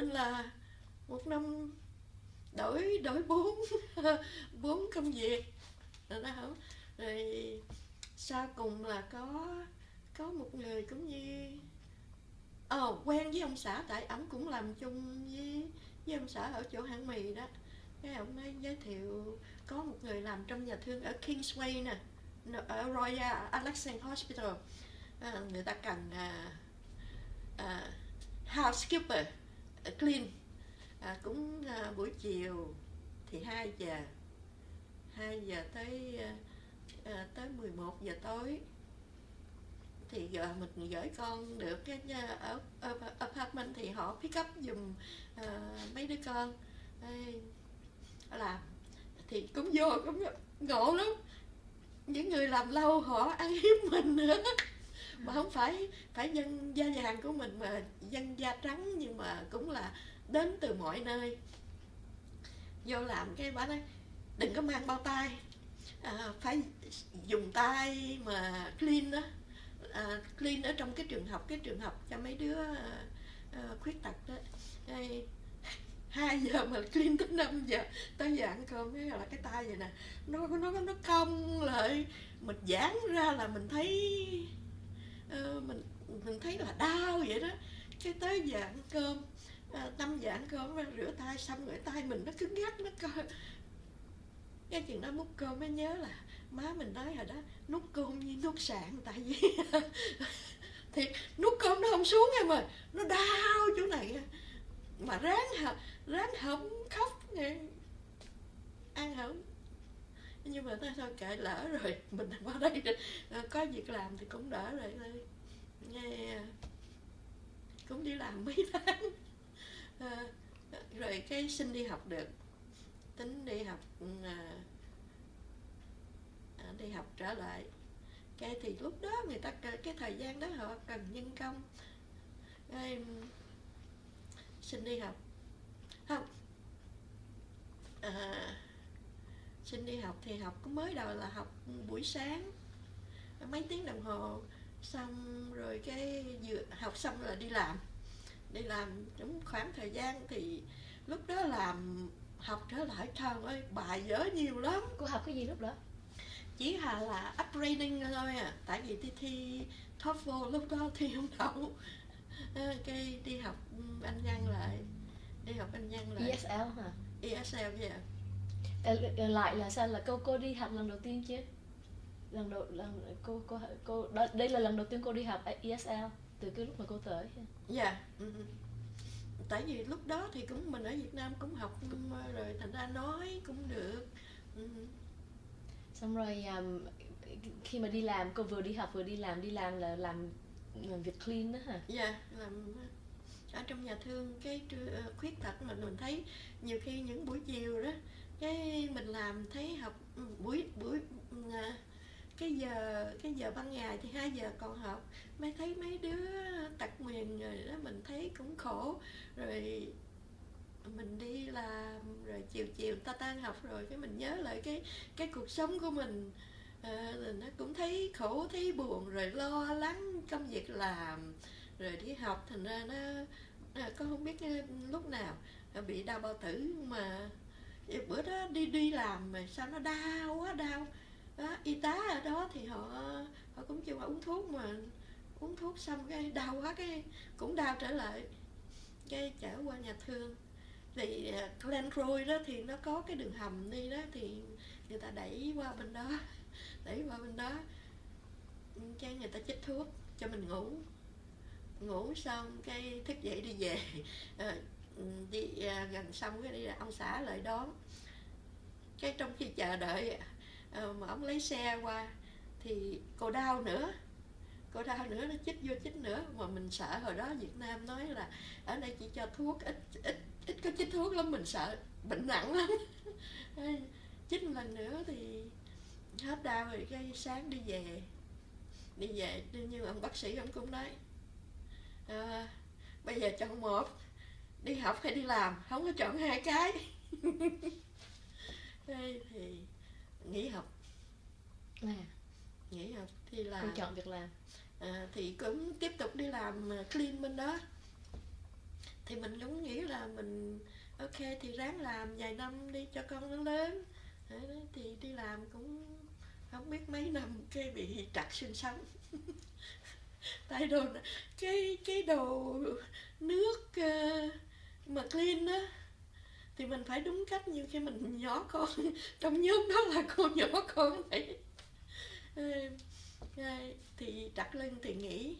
đổi 4 công việc rồi đó không. Rồi sau cùng là có một người cũng như quen với ông xã, tại ổng cũng làm chung với ông xã ở chỗ hãng mì đó. Cái ông ấy giới thiệu có một người làm trong nhà thương ở Kingsway nè, ở Royal Alexian Hospital. Người ta cần housekeeper clean, cũng buổi chiều thì 2 giờ tới 11 giờ tối thì mình gửi con được cái ở apartment thì họ pick up giùm mấy đứa con làm. Thì cũng ngộ lắm, những người làm lâu họ ăn hiếp mình nữa mà không phải dân da vàng của mình mà dân da trắng, nhưng mà cũng là đến từ mọi nơi. Vô làm cái bà nói đừng có mang bao tay, phải dùng tay mà clean đó, clean ở trong cái trường học cho mấy đứa khuyết tật đó. 2 giờ mà clean tới 5 giờ tới giờ ăn cơm, cái là cái tay vậy nè, nó cong lại, mình giãn ra là mình thấy mình thấy là đau vậy đó. Cái tới giờ ăn cơm 5 giờ ăn cơm rửa tay xong rồi tay mình nó cứng ngắc, nó coi cái chừng đó múc cơm mới nhớ là má mình nói rồi đó, nuốt cơm như nuốt sạn. Tại vì thì nuốt cơm nó không xuống em ơi, nó đau chỗ này mà ráng không khóc nghe, ăn không. Nhưng mà thôi kệ, lỡ rồi mình qua đây có việc làm thì cũng đỡ rồi thôi. Nghe cũng đi làm mấy tháng rồi cái xin đi học được, tính đi học trở lại. Cái thì lúc đó người ta cái thời gian đó họ cần nhân công, xin đi học không. Xin đi học thì học có mới đầu là học buổi sáng mấy tiếng đồng hồ, xong rồi cái vừa học xong là đi làm trong khoảng thời gian. Thì lúc đó làm học trở lại, trời ơi bài vở nhiều lắm. Cô học cái gì lúc đó? Chỉ là upgrading thôi tại vì thi TOEFL lúc đó thi không đậu. Cái đi học Anh văn lại. ESL hả? ESL vậy lại là sao, là cô đi học lần đầu tiên chứ? Cô đây là lần đầu tiên cô đi học ESL từ cái lúc mà cô tới. Dạ. Tại vì lúc đó thì cũng mình ở Việt Nam cũng học rồi, thành ra nói cũng được. Xong rồi khi mà đi làm, cô vừa đi học vừa đi làm là làm việc clean đó hả? Dạ, làm ở trong nhà thương cái khuyết tật mình thấy nhiều khi những buổi chiều đó cái mình làm thấy học buổi buổi à, cái giờ ban ngày thì 2 giờ còn học, mới thấy mấy đứa tật nguyền rồi đó, mình thấy cũng khổ. Rồi mình đi làm rồi chiều chiều ta tan học rồi cái mình nhớ lại cái cuộc sống của mình. Rồi nó cũng thấy khổ thấy buồn rồi lo lắng công việc làm rồi đi học, thành ra nó con không biết lúc nào bị đau bao tử. Mà bữa đó đi làm mà sao nó đau quá đau đó. Y tá ở đó thì họ họ cũng kêu uống thuốc, mà uống thuốc xong cái đau quá cái cũng đau trở lại, cái chở qua nhà thương. Thì Glen Roy đó thì nó có cái đường hầm đi đó, thì người ta đẩy qua bên đó cái người ta chích thuốc cho mình ngủ xong cái thức dậy đi về. Gần xong cái đi ông xã lại đón, cái trong khi chờ đợi mà ông lấy xe qua thì cô đau nữa nó chích vô chích nữa. Mà mình sợ, hồi đó Việt Nam nói là ở đây chỉ cho thuốc, ít có chích thuốc lắm, mình sợ bệnh nặng lắm. Chích một lần nữa thì hết đau rồi, cái sáng đi về nhưng ông bác sĩ ông cũng nói bây giờ chọn một, đi học hay đi làm, không có chọn hai cái. Thế thì nghỉ học thì là cô chọn việc làm. Thì cũng tiếp tục đi làm clean bên đó. Thì mình cũng nghĩ là mình ok thì ráng làm vài năm đi cho con nó lớn. Thì đi làm cũng không biết mấy năm cái bị trật xương sống. Tại đồ cái đồ nước mà clean á thì mình phải đúng cách. Như khi mình nhỏ con trong nhóm đó là cô nhỏ con vậy, thì trật lưng thì nghỉ.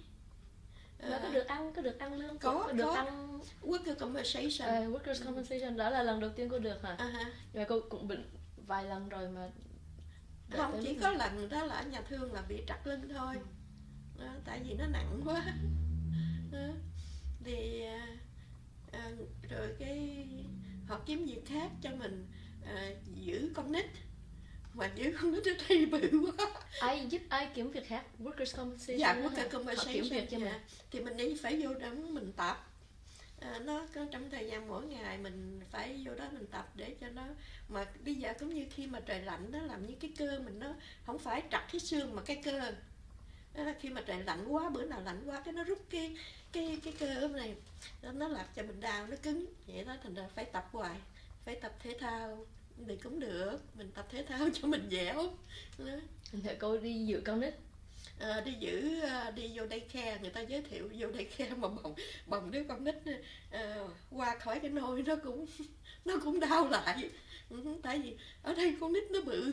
Nó có được ăn lương, có được ăn worker compensation. workers compensation. Đó là lần đầu tiên cô được hả? Nhưng mà cô cũng bệnh vài lần rồi mà không, chỉ có lần đó là ở nhà thương là bị trật lưng thôi. Đó, tại vì nó nặng quá. Đó. Thì rồi cái họ kiếm việc khác cho mình, giữ con nít, mà giữ con nít ở đây bự quá. Ai kiếm việc khác? Workers compensation. Dạ, worker compensation. Họ kiếm việc cho mình. Thì mình đi phải vô đó mình tập. Nó có trong thời gian mỗi ngày mình phải vô đó mình tập để cho nó. Mà bây giờ cũng như khi mà trời lạnh đó, làm như cái cơ mình nó không phải trật cái xương mà cái cơ. Khi mà trời lạnh quá, bữa nào lạnh quá cái nó rút cái cơ này, nó làm cho mình đau, nó cứng vậy đó. Thành ra phải tập hoài, phải tập thể thao thì cũng được, mình tập thể thao cho mình dẻo đó. Thế cô đi giữ con nít. Đi vô daycare, người ta giới thiệu vô daycare mà bồng đứa con nít qua khỏi cái nôi nó cũng đau lại. Tại vì ở đây con nít nó bự.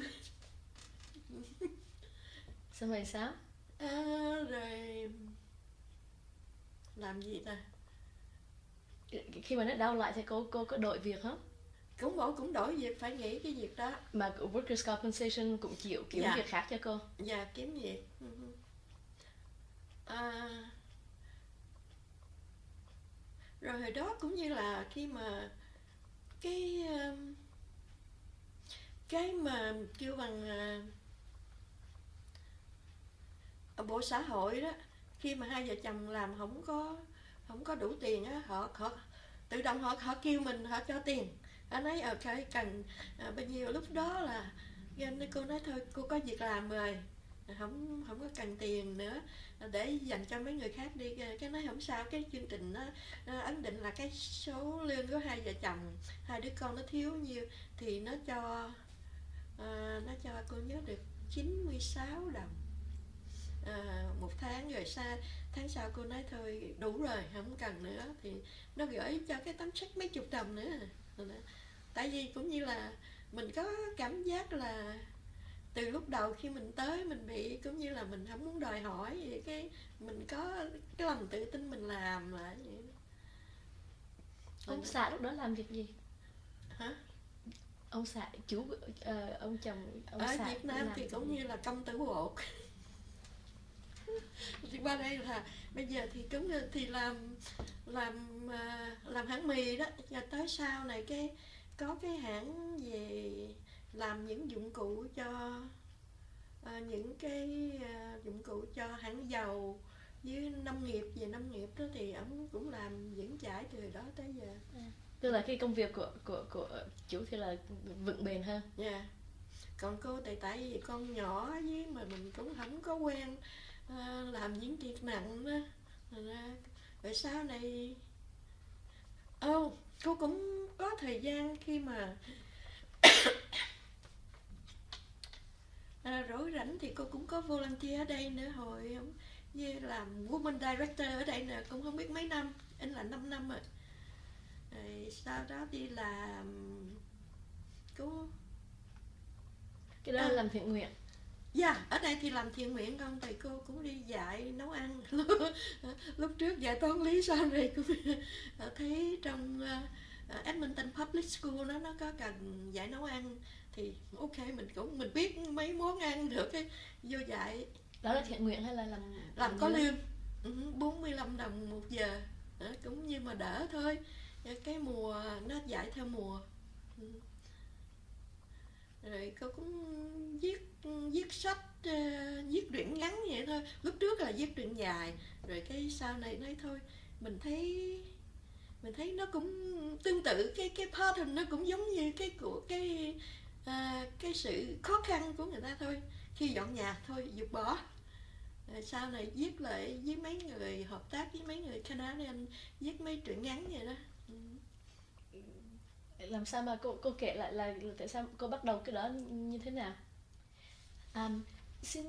Xong rồi sao? Rồi làm gì ta? Khi mà nó đau lại thì cô có đổi việc không? Cũng đổi việc, phải nghỉ cái việc đó. Mà workers compensation cũng chịu kiếm việc khác cho cô? Dạ, kiếm việc. Rồi hồi đó cũng như là khi mà cái mà kêu bằng ở bộ xã hội đó, khi mà hai vợ chồng làm không có đủ tiền á, họ tự động họ kêu mình, họ cho tiền. Anh ấy cần bao nhiêu, lúc đó là cô nói thôi cô có việc làm rồi, không có cần tiền nữa để dành cho mấy người khác đi. Cái nói không sao, cái chương trình nó ấn định là cái số lương của hai vợ chồng, hai đứa con nó thiếu nhiêu thì nó cho cô nhớ được 96 đồng một tháng. Rồi tháng sau cô nói thôi đủ rồi, không cần nữa, thì nó gửi cho cái tấm séc mấy chục đồng nữa. Tại vì cũng như là mình có cảm giác là từ lúc đầu khi mình tới mình bị cũng như là mình không muốn đòi hỏi vậy, cái mình có cái lòng tự tin mình làm lại vậy. Ông xã lúc đó làm việc gì? Hả? ông xã chú ông chồng ông Ở xã Việt Nam làm thì cũng như là công tử bột. Thì qua đây là bây giờ thì cũng thì làm hãng mì đó, và tới sau này cái có cái hãng về làm những dụng cụ cho những cái dụng cụ cho hãng dầu với nông nghiệp, về nông nghiệp đó thì ông cũng làm vững chãi từ đó tới giờ. Tức là cái công việc của chú thì là vững bền hơn. Dạ. Còn cô tại vì con nhỏ với mà mình cũng không có quen làm những việc nặng đó. Rồi sau này cô cũng có thời gian khi mà rỗi rảnh thì cô cũng có volunteer ở đây nữa, hồi như làm woman director ở đây nè, cũng không biết mấy năm, anh là 5 năm rồi. Rồi sau đó đi làm cũng Cái đó là làm thiện nguyện. dạ, ở đây thì làm thiện nguyện không, thầy cô cũng đi dạy nấu ăn. Lúc trước dạy toán lý, sau này cũng thấy trong Edmonton Public School nó có cần dạy nấu ăn thì ok, mình biết mấy món ăn được cái vô dạy. Đó là thiện nguyện hay là Làm có lương 45 đồng một giờ, cũng như mà đỡ thôi. Cái mùa nó dạy theo mùa. Rồi cô cũng viết sách, viết truyện ngắn vậy thôi. Lúc trước là viết truyện dài, rồi cái sau này nói thôi, mình thấy nó cũng tương tự, cái pattern nó cũng giống như cái của cái sự khó khăn của người ta thôi. Khi dọn nhà thôi vụt bỏ. Rồi sau này viết lại với mấy người, hợp tác với mấy người Canadian, viết mấy truyện ngắn vậy đó. Làm sao mà cô kể lại là tại sao cô bắt đầu cái đó như thế nào? Xin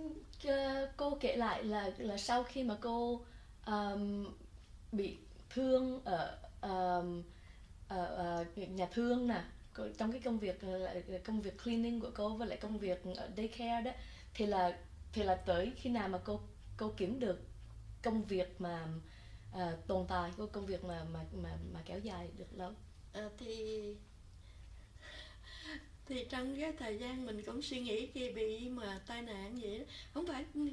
cô kể lại là sau khi mà cô bị thương ở nhà thương nè, trong cái công việc cleaning của cô với lại công việc ở daycare đó, thì là tới khi nào mà cô kiếm được công việc mà tồn tại, công việc mà kéo dài được lâu? Thì trong cái thời gian mình cũng suy nghĩ khi bị mà tai nạn vậy đó,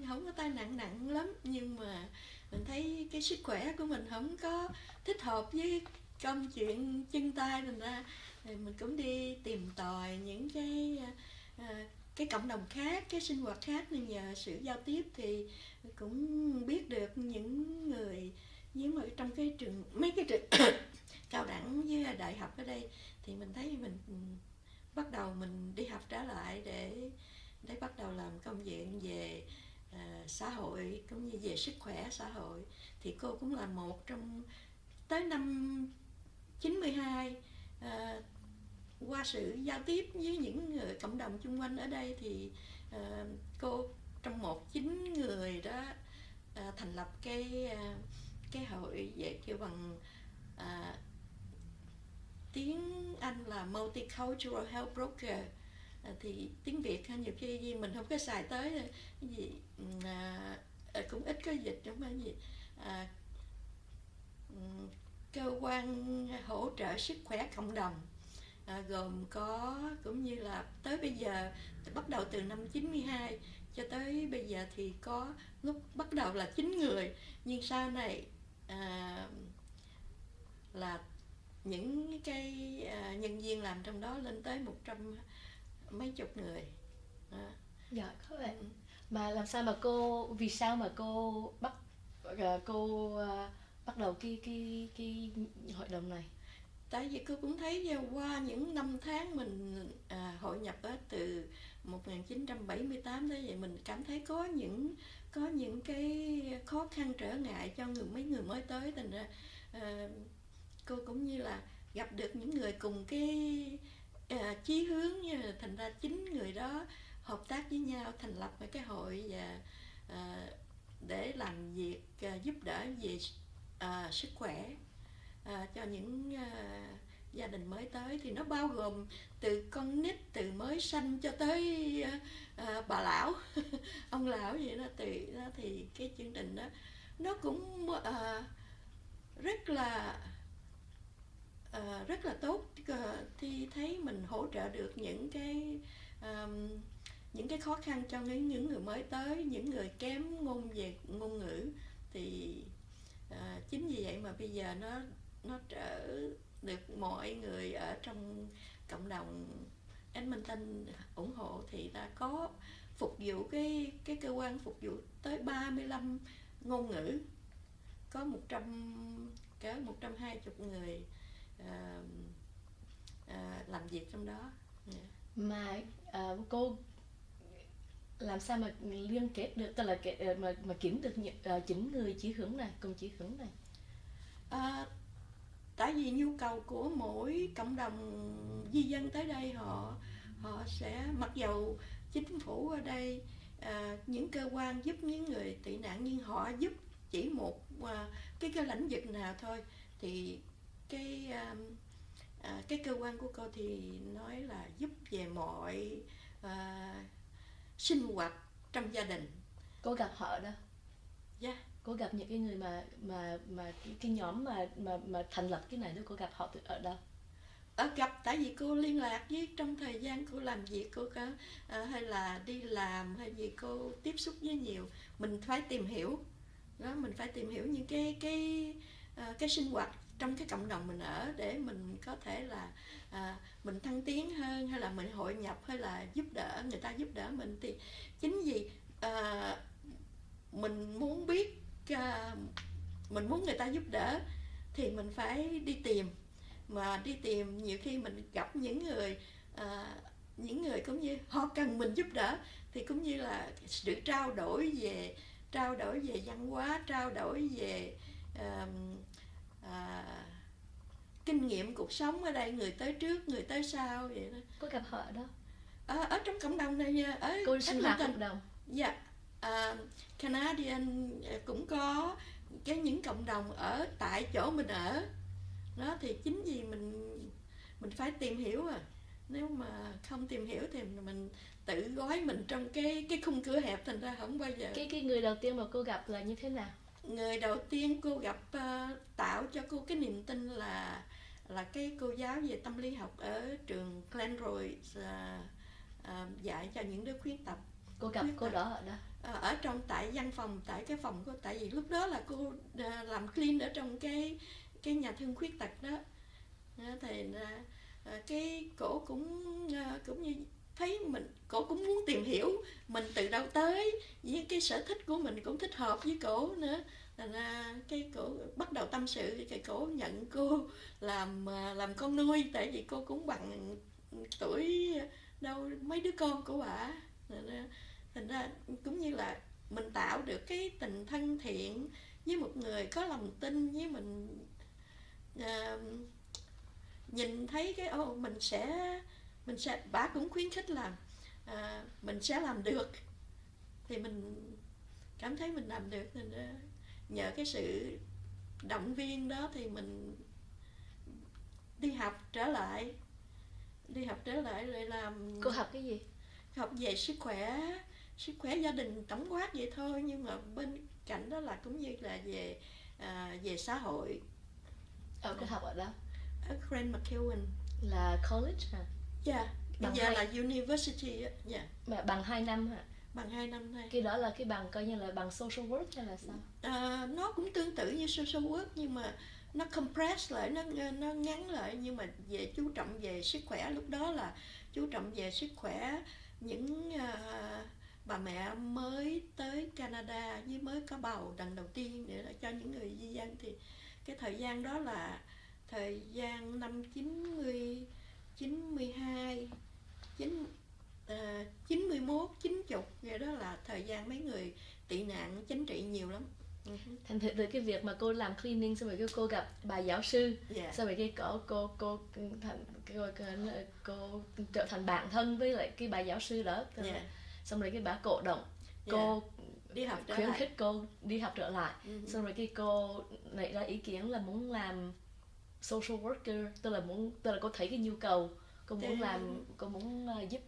không có tai nạn nặng lắm, nhưng mà mình thấy cái sức khỏe của mình không có thích hợp với công chuyện chân tay, thành ra thì mình cũng đi tìm tòi những cái cộng đồng khác, cái sinh hoạt khác, nên nhờ sự giao tiếp thì cũng biết được những người, nhưng mà trong cái trường, mấy cái trường cao đẳng với đại học ở đây, thì mình thấy mình bắt đầu mình đi học trở lại để bắt đầu làm công việc về xã hội cũng như về sức khỏe xã hội. Thì cô cũng là một trong, tới năm 92 qua sự giao tiếp với những người cộng đồng xung quanh ở đây thì cô trong 19 người đó thành lập cái hội về kêu bằng tiếng Anh là Multicultural Health Broker, thì tiếng Việt nhiều khi mình không có xài tới cái gì, cũng ít có dịch, đúng không gì, cơ quan hỗ trợ sức khỏe cộng đồng, gồm có cũng như là tới bây giờ, bắt đầu từ năm 92 cho tới bây giờ thì có lúc bắt đầu là 9 người, nhưng sau này là những cái nhân viên làm trong đó lên tới 100 mấy chục người. Giỏi quá vậy. Mà làm sao mà vì sao mà cô bắt đầu cái hội đồng này? Tại vì cô cũng thấy qua những năm tháng mình hội nhập từ 1978 tới vậy, mình cảm thấy có những cái khó khăn trở ngại cho mấy người mới tới, thành ra cô cũng như là gặp được những người cùng cái chí hướng, như là thành ra 9 người đó hợp tác với nhau thành lập một cái hội và để làm việc giúp đỡ về sức khỏe cho những gia đình mới tới. Thì nó bao gồm từ con nít, từ mới sanh cho tới bà lão ông lão vậy đó. Từ đó thì cái chương trình đó nó cũng rất là rất là tốt. Thì thấy mình hỗ trợ được những cái khó khăn cho những người mới tới, những người kém ngôn ngữ. Thì chính vì vậy mà bây giờ nó trở được mọi người ở trong cộng đồng Edmonton ủng hộ, thì đã có phục vụ cái cơ quan phục vụ tới 35 ngôn ngữ, có cỡ 120 người làm việc trong đó. Mà cô làm sao mà liên kết được, tức là mà kiếm được chính người chí hướng này cùng chí hướng này? Tại vì nhu cầu của mỗi cộng đồng di dân tới đây, họ sẽ, mặc dầu chính phủ ở đây, những cơ quan giúp những người tị nạn, nhưng họ giúp chỉ một cái lĩnh vực nào thôi. Thì cái cơ quan của cô thì nói là giúp về mọi sinh hoạt trong gia đình. Cô gặp họ ở đâu? Yeah. Cô gặp những cái người mà cái nhóm mà thành lập cái này đó, cô gặp họ ở đâu? Gặp, tại vì cô liên lạc với, trong thời gian cô làm việc, cô có hay là đi làm hay gì, cô tiếp xúc với nhiều. Mình phải tìm hiểu đó, mình phải tìm hiểu những cái sinh hoạt trong cái cộng đồng mình ở, để mình có thể là mình thăng tiến hơn, hay là mình hội nhập, hay là giúp đỡ người ta, giúp đỡ mình. Thì chính vì mình muốn biết, mình muốn người ta giúp đỡ thì mình phải đi tìm. Mà đi tìm, nhiều khi mình gặp những người cũng như họ cần mình giúp đỡ, thì cũng như là sự trao đổi về văn hóa, trao đổi về kinh nghiệm cuộc sống ở đây, người tới trước, người tới sau vậy đó. Cô gặp họ ở đâu? Ở trong cộng đồng này, ở cô sinh hoạt cộng đồng. Dạ, Canadian cũng có những cộng đồng ở tại chỗ mình ở đó. Thì chính vì mình phải tìm hiểu. Nếu mà không tìm hiểu thì mình tự gói mình trong cái khung cửa hẹp, thành ra không bao giờ. Cái người đầu tiên mà cô gặp là như thế nào? Người đầu tiên cô gặp tạo cho cô cái niềm tin là cái cô giáo về tâm lý học ở trường Glenroy, dạy cho những đứa khuyết tật. Cô gặp cô đó ở đâu? Ở trong tại văn phòng, tại cái phòng cô. Tại vì lúc đó là cô làm clean ở trong cái nhà thương khuyết tật đó. Thì cái cổ cũng như thấy mình, cổ cũng muốn tìm hiểu mình từ đâu tới, với cái sở thích của mình cũng thích hợp với cổ nữa. Thành ra cái cổ bắt đầu tâm sự, cái cổ nhận cô làm con nuôi, tại vì cô cũng bằng tuổi đâu mấy đứa con của bả. Thành ra cũng như là mình tạo được cái tình thân thiện với một người có lòng tin với mình. Nhìn thấy cái mình sẽ bả cũng khuyến khích là mình sẽ làm được, thì mình cảm thấy mình làm được. Nên nhờ cái sự động viên đó thì mình đi học trở lại rồi làm. Cô học cái gì? Học về sức khỏe gia đình tổng quát vậy thôi, nhưng mà bên cạnh đó là cũng như là về xã hội. Cô học ở đâu? Ở Grant McEwen. Là college hả? Dạ, bây giờ là university. Dạ. Mà bằng 2 năm hả? Bằng 2 năm thôi. Cái đó là cái bằng coi như là bằng social work hay là sao? Nó cũng tương tự như social work, nhưng mà nó compress lại, nó ngắn lại. Nhưng mà chú trọng về sức khỏe. Lúc đó là chú trọng về sức khỏe những bà mẹ mới tới Canada với mới có bầu lần đầu tiên, để cho những người di dân. Thì cái thời gian đó là thời gian năm 92, 91, 90, vậy đó là thời gian mấy người tị nạn chính trị nhiều lắm. Thành thử từ cái việc mà cô làm cleaning, xong rồi cô gặp bà giáo sư, yeah. Xong rồi cái cô trở thành bạn thân với lại cái bà giáo sư đó. Yeah. Xong rồi cái bà cổ động cô đi học trở khuyến lại. khích cô đi học trở lại. Xong rồi cái cô nảy ra ý kiến là muốn làm social worker, tức là cô thấy cái nhu cầu, cô muốn làm, cô muốn giúp.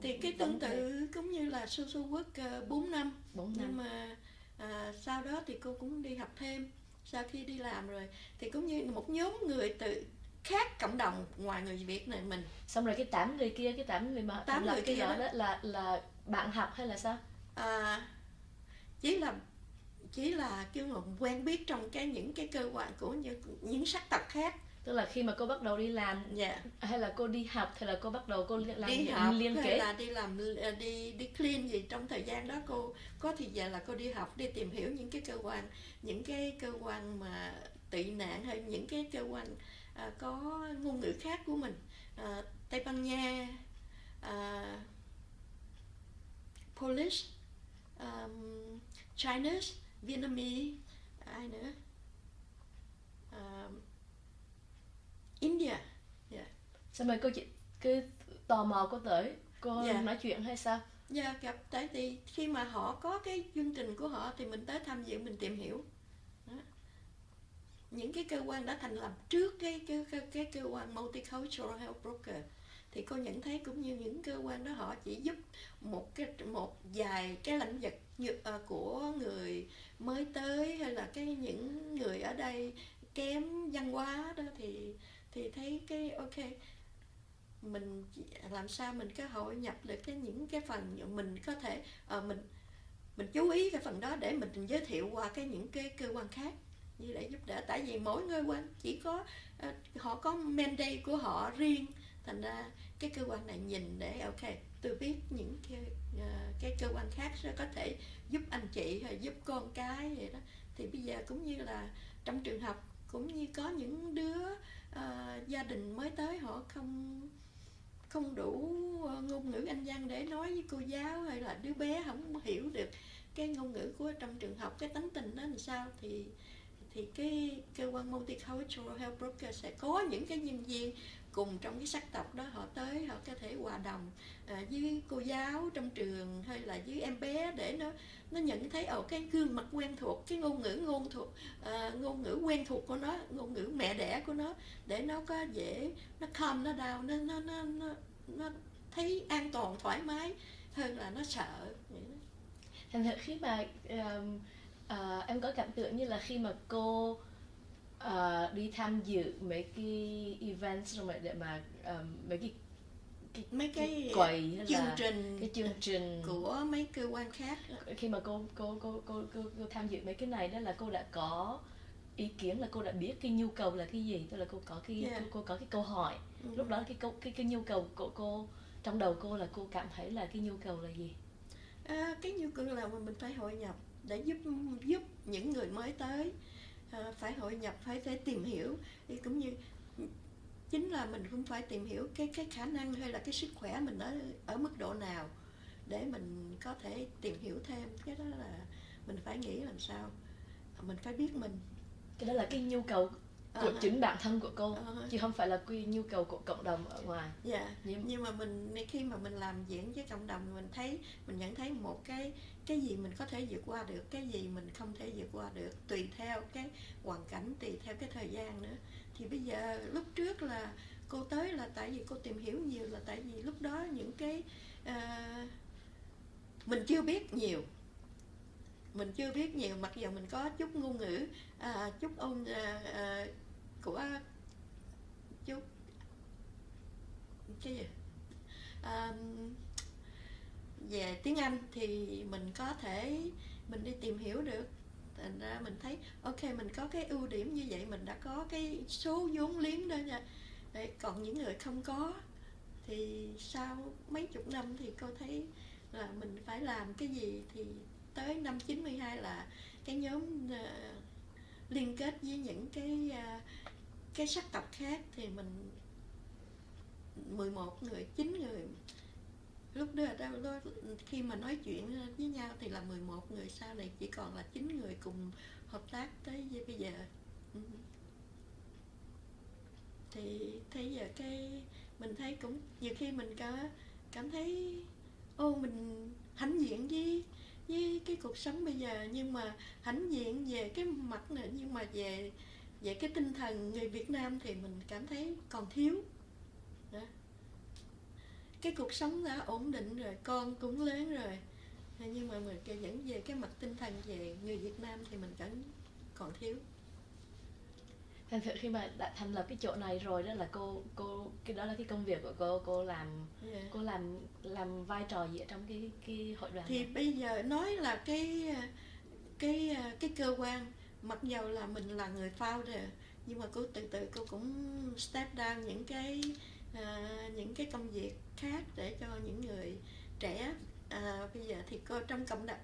Thì cái tương tự cũng như là social worker 4 năm. Nhưng mà sau đó thì cô cũng đi học thêm. Sau khi đi làm rồi thì cũng như một nhóm người khác cộng đồng ngoài người Việt này mình. Xong rồi cái 8 người kia, cái 8 người mà thành 8 lập người cái kia đó đó. là bạn học hay là sao? Chỉ là cái mà quen biết trong những cái cơ quan của những sắc tộc khác. Tức là khi mà cô bắt đầu đi làm, hay là cô đi học, hay là cô bắt đầu cô làm đi học liên hay kết? là đi làm, đi clean gì trong thời gian đó cô có thì giờ là cô đi học, đi tìm hiểu những cái cơ quan mà tị nạn, hay những cái cơ quan có ngôn ngữ khác của mình, Tây Ban Nha, Polish, Chinese, Vietnamese, ai nữa, India. Xong rồi cô chỉ cứ tò mò cô tới, cô nói chuyện hay sao? Gặp tại thì khi mà họ có cái chương trình của họ thì mình tới tham dự, mình tìm hiểu. Đó. Những cái cơ quan đã thành lập trước cái cơ quan Multicultural Health Broker thì cô nhận thấy cũng như những cơ quan đó họ chỉ giúp một vài cái lĩnh vực của người mới tới, hay là những người ở đây kém văn hóa đó, thì thấy cái ok, mình làm sao mình có hội nhập được những cái phần mình có thể mình chú ý cái phần đó để mình giới thiệu qua những cái cơ quan khác như để giúp đỡ. Tại vì mỗi cơ quan chỉ có họ có mandate của họ riêng, thành ra cái cơ quan này nhìn để ok, tôi biết những cái cơ quan khác sẽ có thể giúp anh chị hay giúp con cái vậy đó. Thì bây giờ cũng như là trong trường học, cũng như có những đứa gia đình mới tới, họ không đủ ngôn ngữ Anh văn để nói với cô giáo, hay là đứa bé không hiểu được cái ngôn ngữ của trong trường học, cái tánh tình đó làm sao, thì cái cơ quan Multicultural Health Broker sẽ có những cái nhân viên cùng trong cái sắc tộc đó, họ tới, họ có thể hòa đồng với cô giáo trong trường hay là với em bé, để nó nhận thấy cái gương mặt quen thuộc, cái ngôn ngữ quen thuộc của nó, ngôn ngữ mẹ đẻ của nó, để nó có dễ, nó calm, nó down, nó thấy an toàn thoải mái hơn là nó sợ. Thành thử khi mà em có cảm tưởng như là khi mà cô đi tham dự mấy cái events rồi để mà mấy cái quầy hay là cái chương trình của mấy cơ quan khác, khi mà cô tham dự mấy cái này đó, là cô đã có ý kiến, là cô đã biết cái nhu cầu là cái gì, tức là cô có cái câu hỏi. Lúc đó cái nhu cầu của cô trong đầu cô là cô cảm thấy là cái nhu cầu là gì? Cái nhu cầu là mình phải hội nhập để giúp những người mới tới, phải hội nhập, phải tìm hiểu, thì cũng như chính là mình cũng phải tìm hiểu cái khả năng hay là cái sức khỏe mình ở mức độ nào để mình có thể tìm hiểu thêm. Cái đó là mình phải nghĩ làm sao mình phải biết mình. Cái đó là cái nhu cầu của chính bản thân của cô, chứ không phải là cái nhu cầu của cộng đồng ở ngoài. Nhưng mà khi mà mình làm việc với cộng đồng, mình nhận thấy một cái gì mình có thể vượt qua được, cái gì mình không thể vượt qua được, tùy theo cái hoàn cảnh, tùy theo cái thời gian nữa. Thì bây giờ lúc trước là cô tới là tại vì cô tìm hiểu nhiều, là tại vì lúc đó những cái mình chưa biết nhiều, mặc dù mình có chút ngôn ngữ, chút của chút cái gì về tiếng Anh thì mình có thể mình đi tìm hiểu được. Thành ra mình thấy ok, mình có cái ưu điểm như vậy, mình đã có cái số vốn liếng đó nha. Còn những người không có thì sau mấy chục năm thì cô thấy là mình phải làm cái gì. Thì tới năm 92 là cái nhóm liên kết với những cái sắc tộc khác, thì mình 11 người, 9 người. Lúc đó khi mà nói chuyện với nhau thì là 11 người, sau này chỉ còn là 9 người cùng hợp tác tới bây giờ. Thì bây giờ mình thấy cũng nhiều khi mình cảm thấy mình hãnh diện với cái cuộc sống bây giờ, nhưng mà hãnh diện về cái mặt này, nhưng mà về cái tinh thần người Việt Nam thì mình cảm thấy còn thiếu đó. Cái cuộc sống đã ổn định rồi, con cũng lớn rồi, nhưng mà mình vẫn về cái mặt tinh thần về người Việt Nam thì mình vẫn còn thiếu. Thành thử khi mà đã thành lập cái chỗ này rồi đó là cô cái đó là cái công việc của cô làm. Yeah. Cô làm vai trò gì ở trong cái hội đoàn Thì này? bây giờ nói là cái cơ quan, mặc dầu là mình là người founder, nhưng mà cô từ từ cô cũng step down những cái công việc khác để cho những người trẻ. Bây giờ thì cô trong cộng đồng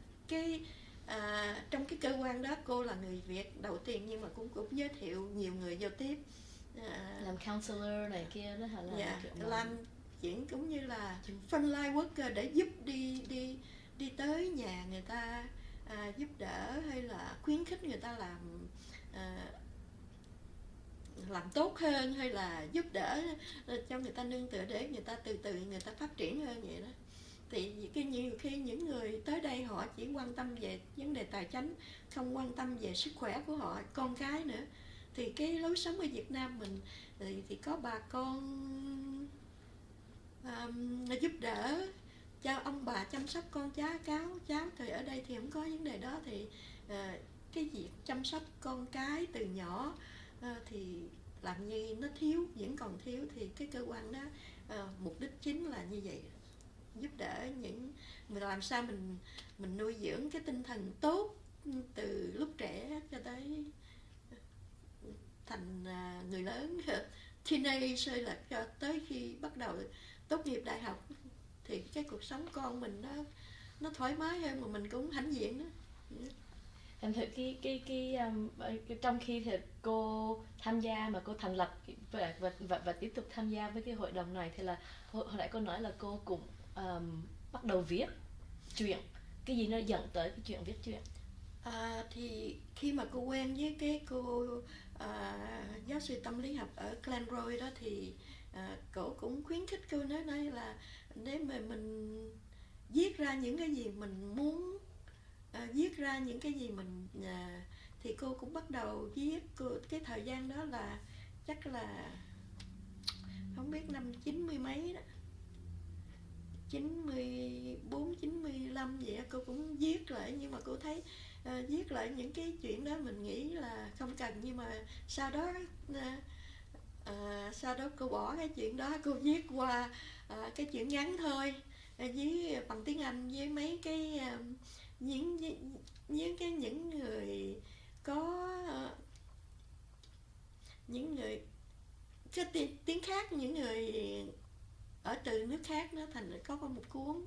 trong cái cơ quan đó, cô là người Việt đầu tiên, nhưng mà cũng giới thiệu nhiều người giao tiếp. Làm counselor này kia đó hả? Dạ, Kiểu mà làm chuyện cũng như là frontline worker để giúp đi tới nhà người ta, giúp đỡ hay là khuyến khích người ta làm tốt hơn, hay là giúp đỡ cho người ta nương tựa để người ta từ từ người ta phát triển hơn vậy đó. Thì nhiều khi những người tới đây họ chỉ quan tâm về vấn đề tài chính, không quan tâm về sức khỏe của họ, con cái nữa. Thì cái lối sống ở Việt Nam mình thì có bà con giúp đỡ cho ông bà chăm sóc con cháu. Thì ở đây thì không có vấn đề đó. Thì cái việc chăm sóc con cái từ nhỏ thì làm như nó thiếu, vẫn còn thiếu. Thì cái cơ quan đó mục đích chính là như vậy, giúp đỡ mình làm sao mình nuôi dưỡng cái tinh thần tốt từ lúc trẻ cho tới thành người lớn, teenager, là cho tới khi bắt đầu tốt nghiệp đại học. Thì cái cuộc sống con mình nó thoải mái hơn, mà mình cũng hãnh diện đó. thành thử trong khi thì cô tham gia mà cô thành lập và tiếp tục tham gia với cái hội đồng này, thì là hồi nãy cô nói là cô cũng bắt đầu viết truyện. Cái gì nó dẫn tới cái chuyện viết truyện? Thì khi mà cô quen với cái cô giáo sư tâm lý học ở Glenroy đó, thì cổ cũng khuyến khích cô, nói là để mà mình viết ra những cái gì mình muốn, viết ra những cái gì mình thì cô cũng bắt đầu viết. Cái thời gian đó là chắc là không biết năm 90 mấy đó, 94, 95 vậy đó, cô cũng viết lại. Nhưng mà cô thấy viết lại những cái chuyện đó mình nghĩ là không cần. Nhưng mà sau đó cô bỏ cái chuyện đó, cô viết qua cái chuyện ngắn thôi, bằng tiếng Anh, với mấy cái những người có những người cái tiếng khác, những người ở từ nước khác. Nó thành có một cuốn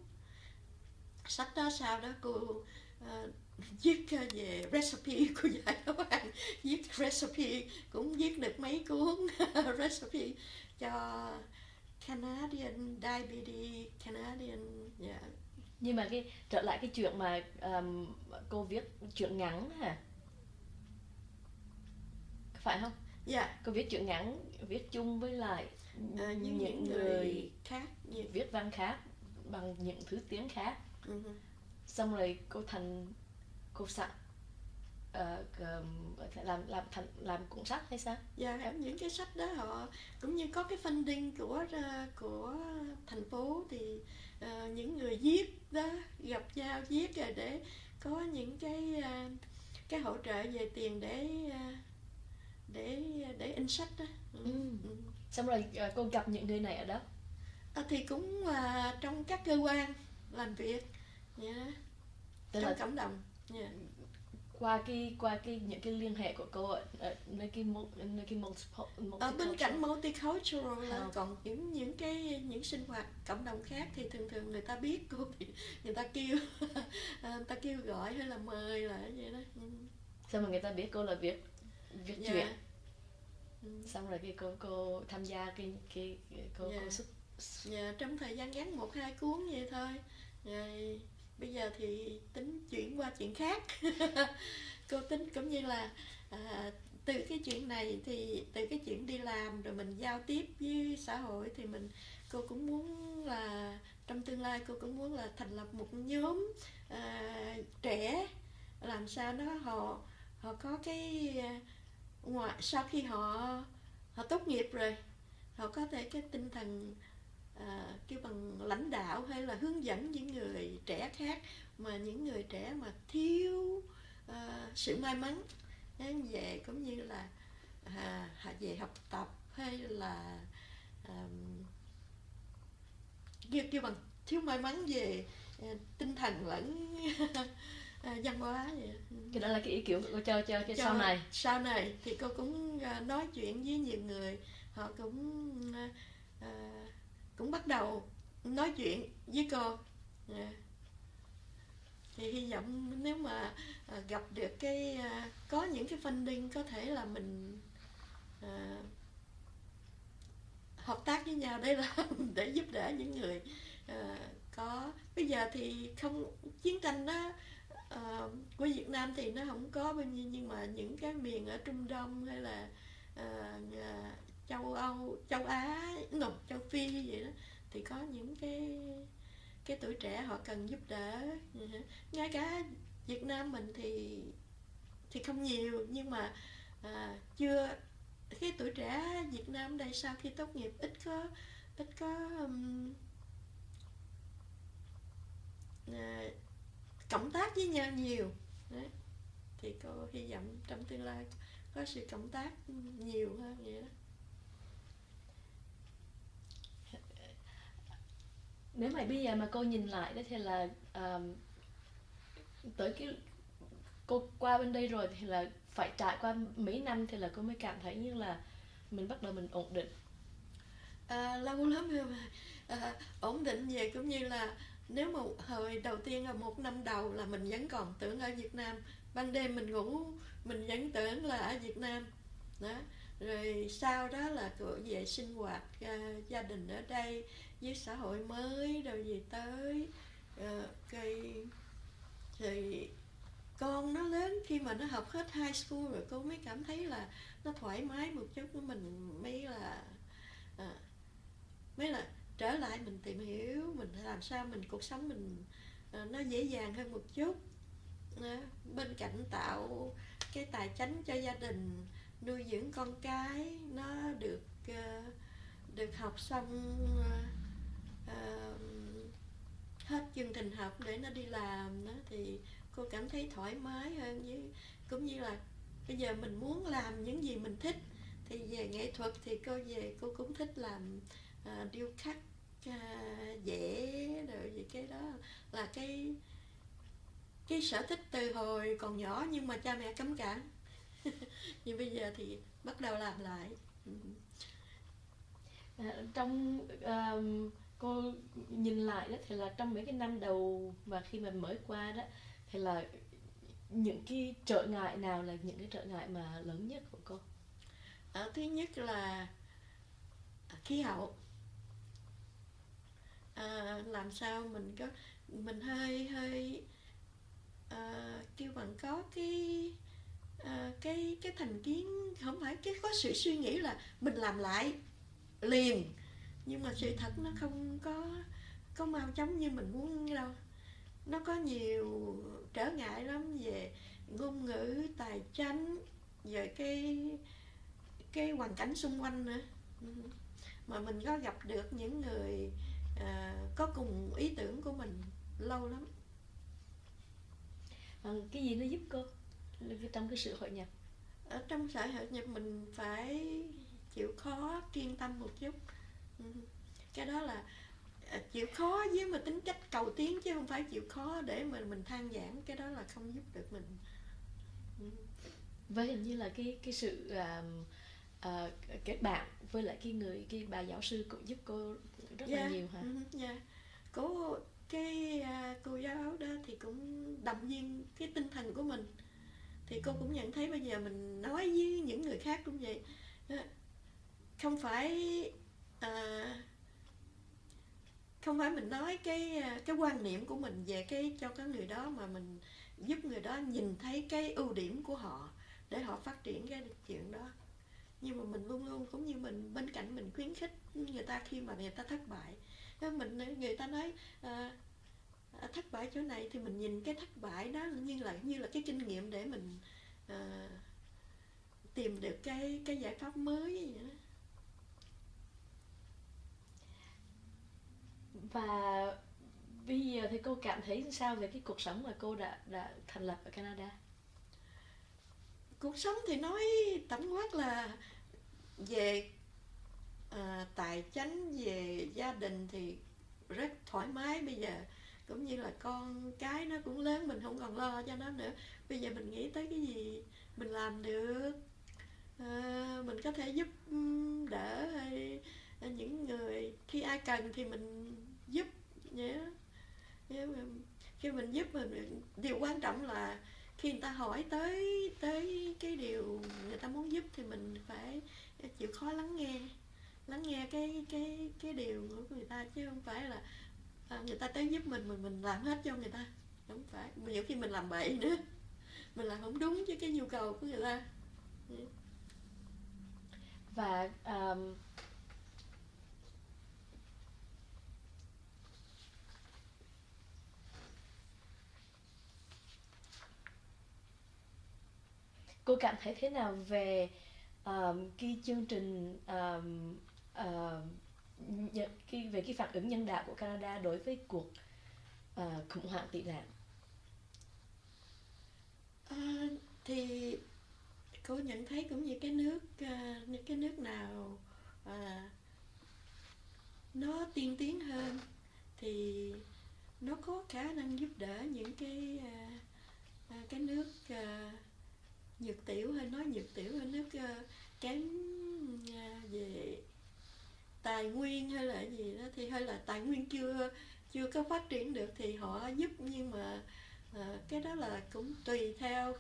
sách đó. Sau đó cô viết về recipe, cô dạy các bạn viết recipe, cũng viết được mấy cuốn recipe cho Canadian Diabetes, Canadian. Yeah. Nhưng mà trở lại cái chuyện mà cô viết truyện ngắn hả? Phải không? Dạ. Cô viết truyện ngắn, viết chung với lại những người khác, viết văn khác bằng những thứ tiếng khác. Xong rồi cô sẵn làm cuốn sách hay sao? Dạ, những cái sách đó họ cũng như có cái funding của thành phố. Thì những người viết đó gặp nhau viết rồi để có những cái hỗ trợ về tiền để in sách đó. Xong rồi cô gặp những người này ở đâu? Thì cũng trong các cơ quan làm việc, trong cộng đồng. Qua những cái liên hệ của cô ở nơi cái bên cạnh multicultural là còn những sinh hoạt cộng đồng khác. Thì thường người ta biết cô thì người ta kêu gọi hay là mời lại vậy đó. Xong rồi người ta biết cô là viết truyện. Xong rồi cô tham gia cô xuất. Trong thời gian ngắn 1-2 cuốn vậy thôi. Rồi bây giờ thì tính chuyển qua chuyện khác. Cô tính cũng như là từ cái chuyện này, thì từ cái chuyện đi làm rồi mình giao tiếp với xã hội, thì cô cũng muốn là trong tương lai cô cũng muốn là thành lập một nhóm trẻ, làm sao đó họ có cái sau khi họ tốt nghiệp rồi, họ có thể cái tinh thần kêu bằng lãnh đạo hay là hướng dẫn những người trẻ khác, mà những người trẻ mà thiếu sự may mắn về cũng như là về học tập hay là kêu bằng thiếu may mắn về tinh thần lẫn văn hóa vậy. Cái đó là cái ý kiến của cô cho sau này thì cô cũng nói chuyện với nhiều người, họ cũng bắt đầu nói chuyện với cô. Thì hy vọng nếu mà gặp được có những cái funding có thể là mình hợp tác với nhau để giúp đỡ những người có. Bây giờ thì không, chiến tranh đó của Việt Nam thì nó không có bao nhiêu, nhưng mà những cái miền ở Trung Đông hay là châu Âu, châu Á, châu Phi vậy đó, thì có những cái tuổi trẻ họ cần giúp đỡ. Ngay cả Việt Nam mình thì không nhiều, nhưng mà chưa, cái tuổi trẻ Việt Nam đây sau khi tốt nghiệp ít có cộng tác với nhau nhiều. Đấy. Thì cô hy vọng trong tương lai có sự cộng tác nhiều hơn vậy đó. Nếu mà bây giờ mà cô nhìn lại đó thì là tới cái cô qua bên đây rồi thì là phải trải qua mấy năm thì là cô mới cảm thấy như là mình bắt đầu mình ổn định. Lâu lắm rồi mà ổn định về cũng như là nếu mà hồi đầu tiên là 1 năm đầu là mình vẫn còn tưởng ở Việt Nam, ban đêm mình ngủ mình vẫn tưởng là ở Việt Nam đó. Rồi sau đó là về sinh hoạt gia đình ở đây với xã hội mới, rồi về tới rồi con nó lớn, khi mà nó học hết high school rồi cô mới cảm thấy là nó thoải mái một chút, của mình mới là trở lại mình tìm hiểu mình làm sao mình cuộc sống mình nó dễ dàng hơn một chút. Bên cạnh tạo cái tài chánh cho gia đình, nuôi dưỡng con cái nó được học xong hết chương trình học để nó đi làm đó, thì cô cảm thấy thoải mái hơn. Cũng như là bây giờ mình muốn làm những gì mình thích, thì về nghệ thuật thì cô cũng thích làm điêu khắc, vẽ, rồi gì, cái đó là cái sở thích từ hồi còn nhỏ nhưng mà cha mẹ cấm cản. Nhưng bây giờ thì bắt đầu làm lại. Trong cô nhìn lại đó thì là trong mấy cái năm đầu và khi mà mới qua đó thì là những cái trở ngại nào là những cái trở ngại mà lớn nhất của cô? Thứ nhất là khí hậu. Làm sao mình hơi kêu bằng có cái thành kiến, không phải có sự suy nghĩ là mình làm lại liền, nhưng mà sự thật nó không có mau chóng như mình muốn đâu. Nó có nhiều trở ngại lắm, về ngôn ngữ, tài chánh, về cái hoàn cảnh xung quanh nữa. Mà mình có gặp được những người có cùng ý tưởng của mình lâu lắm. Cái gì nó giúp cô trong cái sự hội nhập? Trong xã hội nhập mình phải chịu khó, kiên tâm một chút. Cái đó là chịu khó với mà tính cách cầu tiến, chứ không phải chịu khó để mà mình than vãn, cái đó là không giúp được mình. Với hình như là cái sự kết bạn với lại cái bà giáo sư cũng giúp cô rất là nhiều hả? Cô giáo đó thì cũng động viên cái tinh thần của mình. Thì cô cũng nhận thấy bây giờ mình nói với những người khác cũng vậy, không phải mình nói cái quan niệm của mình về cho cái người đó, mà mình giúp người đó nhìn thấy cái ưu điểm của họ để họ phát triển cái chuyện đó. Nhưng mà mình luôn luôn cũng như mình bên cạnh mình khuyến khích người ta khi mà người ta thất bại. Người ta nói thất bại chỗ này thì mình nhìn cái thất bại đó như là cái kinh nghiệm để mình tìm được cái giải pháp mới vậy đó. Và bây giờ thì cô cảm thấy sao về cái cuộc sống mà cô đã thành lập ở Canada? Cuộc sống thì nói tổng quát là về tài chánh, về gia đình thì rất thoải mái. Bây giờ cũng như là con cái nó cũng lớn, mình không còn lo cho nó nữa. Bây giờ mình nghĩ tới cái gì mình làm được. Mình có thể giúp đỡ hay những người khi ai cần thì mình giúp nhé. Khi mình giúp mình, điều quan trọng là khi người ta hỏi tới cái điều người ta muốn giúp thì mình phải chịu khó lắng nghe cái điều của người ta, chứ không phải là người ta tới giúp mình làm hết cho người ta. Không phải, nhiều khi mình làm bậy nữa, mình làm không đúng với cái nhu cầu của người ta. Và cô cảm thấy thế nào về cái chương trình về cái phản ứng nhân đạo của Canada đối với cuộc khủng hoảng tị nạn? Thì cô nhận thấy cũng như cái nước nào nó tiên tiến hơn thì nó có khả năng giúp đỡ những cái nước nhược tiểu, hay nói nhược tiểu, hay nước kém về tài nguyên hay là gì đó, thì hay là tài nguyên chưa có phát triển được thì họ giúp. Nhưng mà cái đó là cũng tùy theo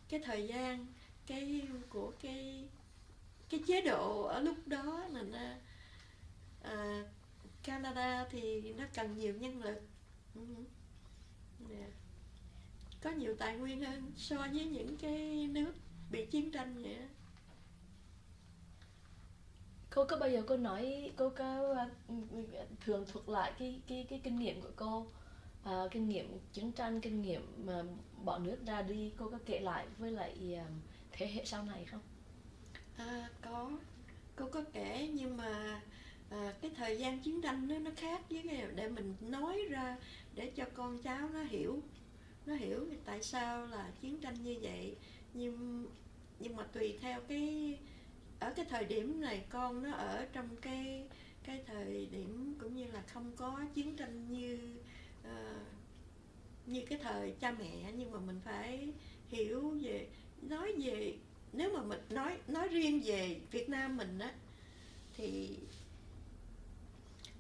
cái thời gian của cái chế độ ở lúc đó. Nên Canada thì nó cần nhiều nhân lực, có nhiều tài nguyên hơn so với những cái nước bị chiến tranh vậy đó. Cô có bao giờ cô có thường thuật lại cái kinh nghiệm của cô, kinh nghiệm chiến tranh, kinh nghiệm mà bỏ nước ra đi, cô có kể lại với lại thế hệ sau này không? Có, cô có kể, nhưng mà cái thời gian chiến tranh nó khác với cái để mình nói ra để cho con cháu nó hiểu tại sao là chiến tranh như vậy. Nhưng mà tùy theo ở cái thời điểm này con nó ở trong cái thời điểm cũng như là không có chiến tranh như cái thời cha mẹ. Nhưng mà mình phải hiểu nói về, nếu mà mình nói riêng về Việt Nam mình á, thì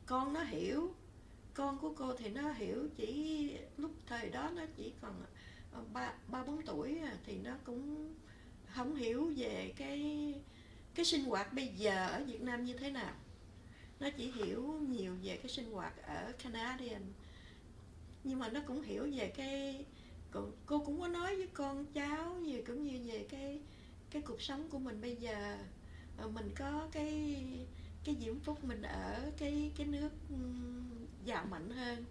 con nó hiểu, con của cô thì nó hiểu chỉ lúc thời đó nó chỉ còn ba bốn tuổi thì nó cũng không hiểu về cái sinh hoạt bây giờ ở Việt Nam như thế nào. Nó chỉ hiểu nhiều về cái sinh hoạt ở Canadian, nhưng mà nó cũng hiểu về cô cũng có nói với con cháu cũng như về cái cuộc sống của mình bây giờ. Mình có cái diễm phúc mình ở cái nước giàu mạnh hơn,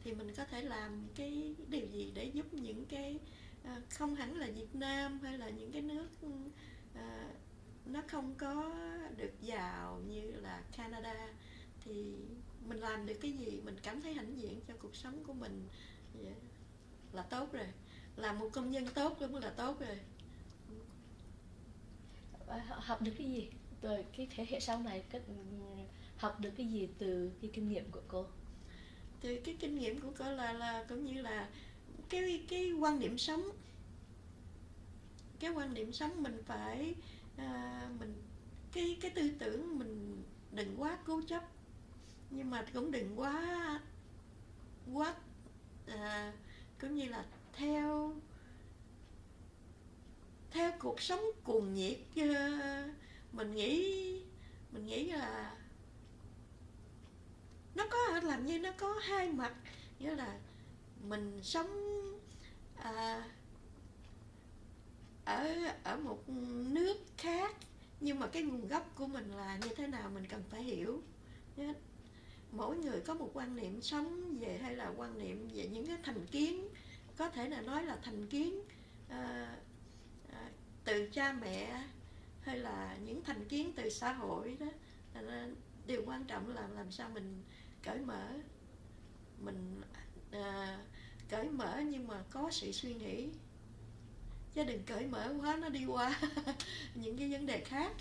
thì mình có thể làm cái điều gì để giúp những cái không hẳn là Việt Nam hay là những cái nước nó không có được giàu như là Canada, thì mình làm được cái gì, mình cảm thấy hãnh diện cho cuộc sống của mình là tốt rồi. Làm một công dân tốt cũng là tốt rồi. Học được cái gì từ cái thế hệ sau này, học được cái gì từ cái kinh nghiệm của cô? Từ cái kinh nghiệm của cô là cũng như là cái quan niệm sống. Cái quan niệm sống mình phải mình cái tư tưởng mình đừng quá cố chấp, nhưng mà cũng đừng quá cũng như là theo cuộc sống cuồng nhiệt. Mình nghĩ là nó có làm như nó có hai mặt, nghĩa là mình sống ở một nước khác, nhưng mà cái nguồn gốc của mình là như thế nào mình cần phải hiểu. Mỗi người có một quan niệm sống về, hay là quan niệm về những cái thành kiến, có thể là nói là thành kiến từ cha mẹ, hay là những thành kiến từ xã hội đó. Điều quan trọng là làm sao mình cởi mở, nhưng mà có sự suy nghĩ. chứ đừng cởi mở quá nó đi qua những cái vấn đề khác.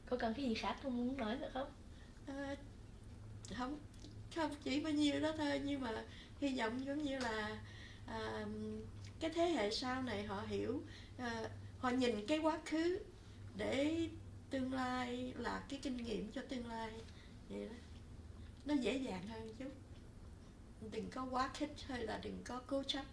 Có cần cái gì khác không muốn nói nữa không? À, không, không, chỉ bao nhiêu đó thôi, nhưng mà hy vọng giống như là à, cái thế hệ sau này họ hiểu, họ nhìn cái quá khứ để tương lai là cái kinh nghiệm cho tương lai, vậy đó, nó dễ dàng hơn chút, đừng có quá khích hay là đừng có cố chấp.